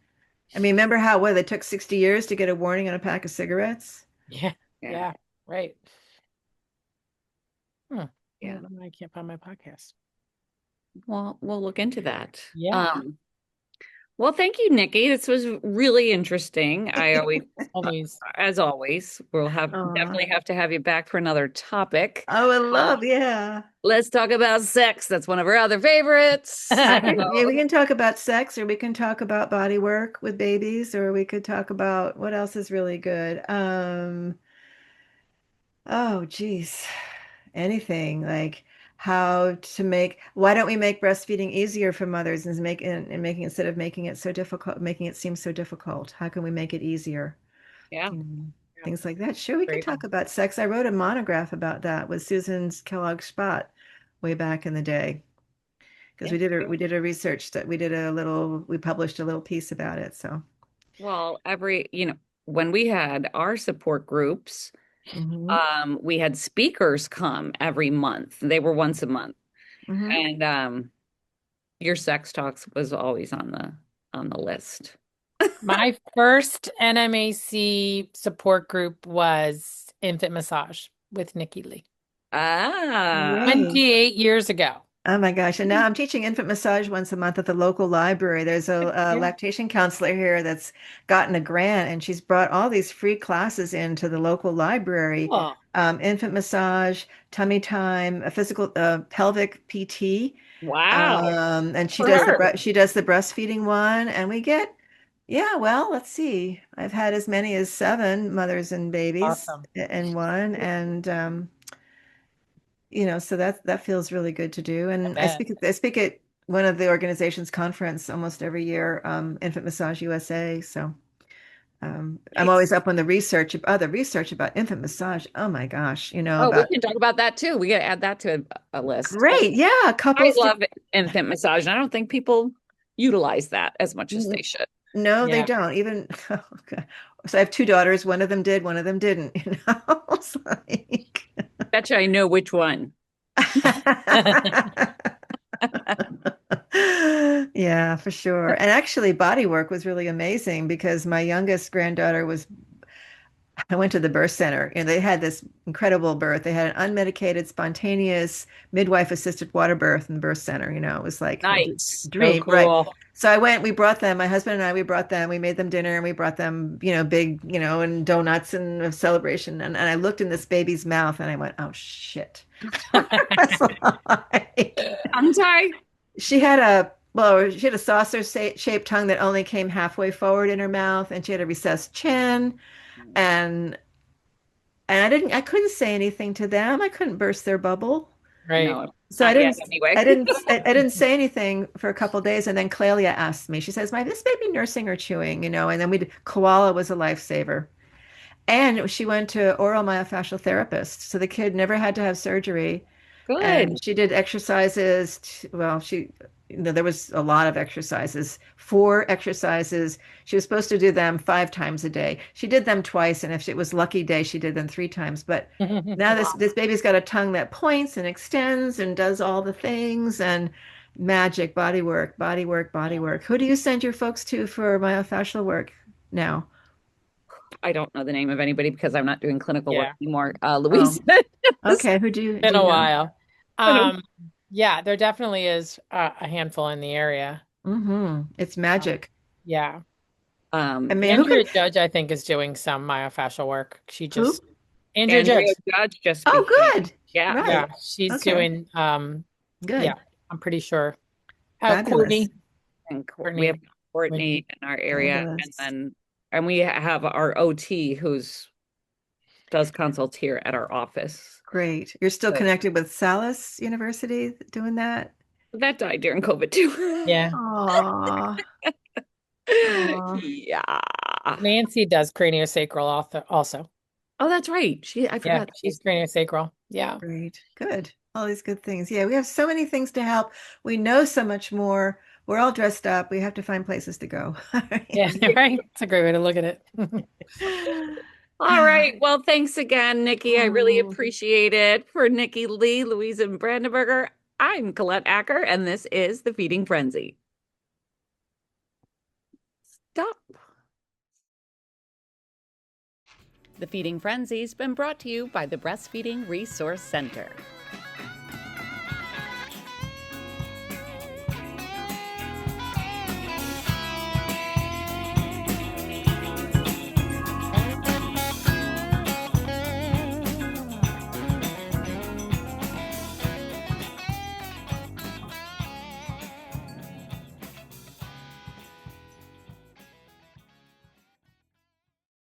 I mean, remember how they took 60 years to get a warning on a pack of cigarettes? Yeah. Yeah, Yeah. Right. Hmm. I yeah. don't know why I can't find my podcast. Well, we'll look into that. Yeah. Well, thank you, Nikki. This was really interesting. I always, Always. as always, we'll have Oh, definitely have to have you back for another topic. I would Uh, love, yeah. let's talk about sex. That's one of our other favorites. Yeah, we can talk about sex or we can talk about body work with babies or we could talk about what else is really good. Oh, geez. Anything like why don't we make breastfeeding easier for mothers and making instead of making it so difficult, making it seem so difficult? How can we make it easier? Yeah. You know? Yeah. things like that. Sure, we can Great. talk about sex. I wrote a monograph about that with Susan Kellogg Spot way back in the day because Yeah. we did a research that we published a little piece about it. So, Well, when we had our support groups, hmm we had speakers come every month. They were once a month. hmm And your sex talks was always on the list. My first NMAC support group was infant massage with Nikki Lee Ah, Great. 28 years ago. Oh my gosh. And now I'm teaching infant massage once a month at the local library. There's a yeah. lactation counselor here that's gotten a grant and she's brought all these free classes into the local library. Oh, Infant massage, tummy time, a physical pelvic PT. Wow. And she For does her. she does the breastfeeding one and we get yeah, well, let's see. I've had as many as 7 mothers and babies awesome. in one and so that feels really good to do. I And bet. I speak at one of the organization's conference almost every year, Infant Massage USA. So I'm always Nice. up on the research about infant massage. Oh my gosh, Oh, we about can talk about that too. We got to add that to a list because great, yeah, I couples. love infant massage, and I don't think people utilize that as much as they should. No, they Yeah. don't even. Okay. So I have 2 daughters. One of them did, one of them didn't. It's like. Bet you I know which one. Yeah, for sure. And actually, body work was really amazing because my youngest granddaughter was I went to the birth center and they had this incredible birth. They had an unmedicated, spontaneous midwife assisted water birth in the birth center. It was like a Nice. So dream, right? cool. So we brought them, my husband and I, we brought them, we made them dinner and we brought them, big, and donuts and a celebration. And I looked in this baby's mouth and I went, oh shit. I was like, I'm sorry. she had a saucer shaped tongue that only came halfway forward in her mouth and she had a recessed chin and I couldn't say anything to them. I couldn't burst their bubble. Right. No, not yet anyway. I didn't say anything for a couple of days. And then Clelia asked me, she says, "My this baby nursing or chewing, And then koala was a lifesaver. And she went to oral myofascial therapist. So the kid never had to have surgery. And Good. she did exercises. Well, there was a lot of exercises, 4 exercises. She was supposed to do them 5 times a day. She did them twice, and if it was lucky day, she did them 3 times. But now this baby's got a tongue that points and extends and does all the things and magic, body work, body work, body work. Who do you send your folks to for myofascial work now? I don't know the name of anybody because I'm not doing clinical work Yeah. anymore. Oh, Louisa. okay. Who do Been you a know? while. Yeah, there definitely is a handful in the area. It's Um, magic. yeah. I mean, who Andrea could, Judge, I think, is doing some myofascial work. who? Andrea Andrea Judge. Judge just Oh, became, good. yeah, Yeah, Right. she's Okay. doing, yeah, Good. I'm pretty sure. Oh, Fabulous. and we have Courtney, Courtney Winnie. in our area, Fabulous. and we have our OT who's does consults here at our office. Great. You're still So connected with Salus University doing that? that died during COVID too. Yeah. Aw. Aw. Yeah. Nancy does craniosacral also. Oh, that's right. I Yeah, forgot. she's craniosacral. Yeah. Great. Good. All these good things. Yeah, we have so many things to help. We know so much more. We're all dressed up. We have to find places to go. Yeah, right. It's a great way to look at it. All right. Well, thanks again, Nikki. I really Oh, appreciate it. For Nikki Lee, Louisa Brandenberger, I'm Colette Acker, and this is The Feeding Frenzy. Stop. The Feeding Frenzy's been brought to you by the Breastfeeding Resource Center.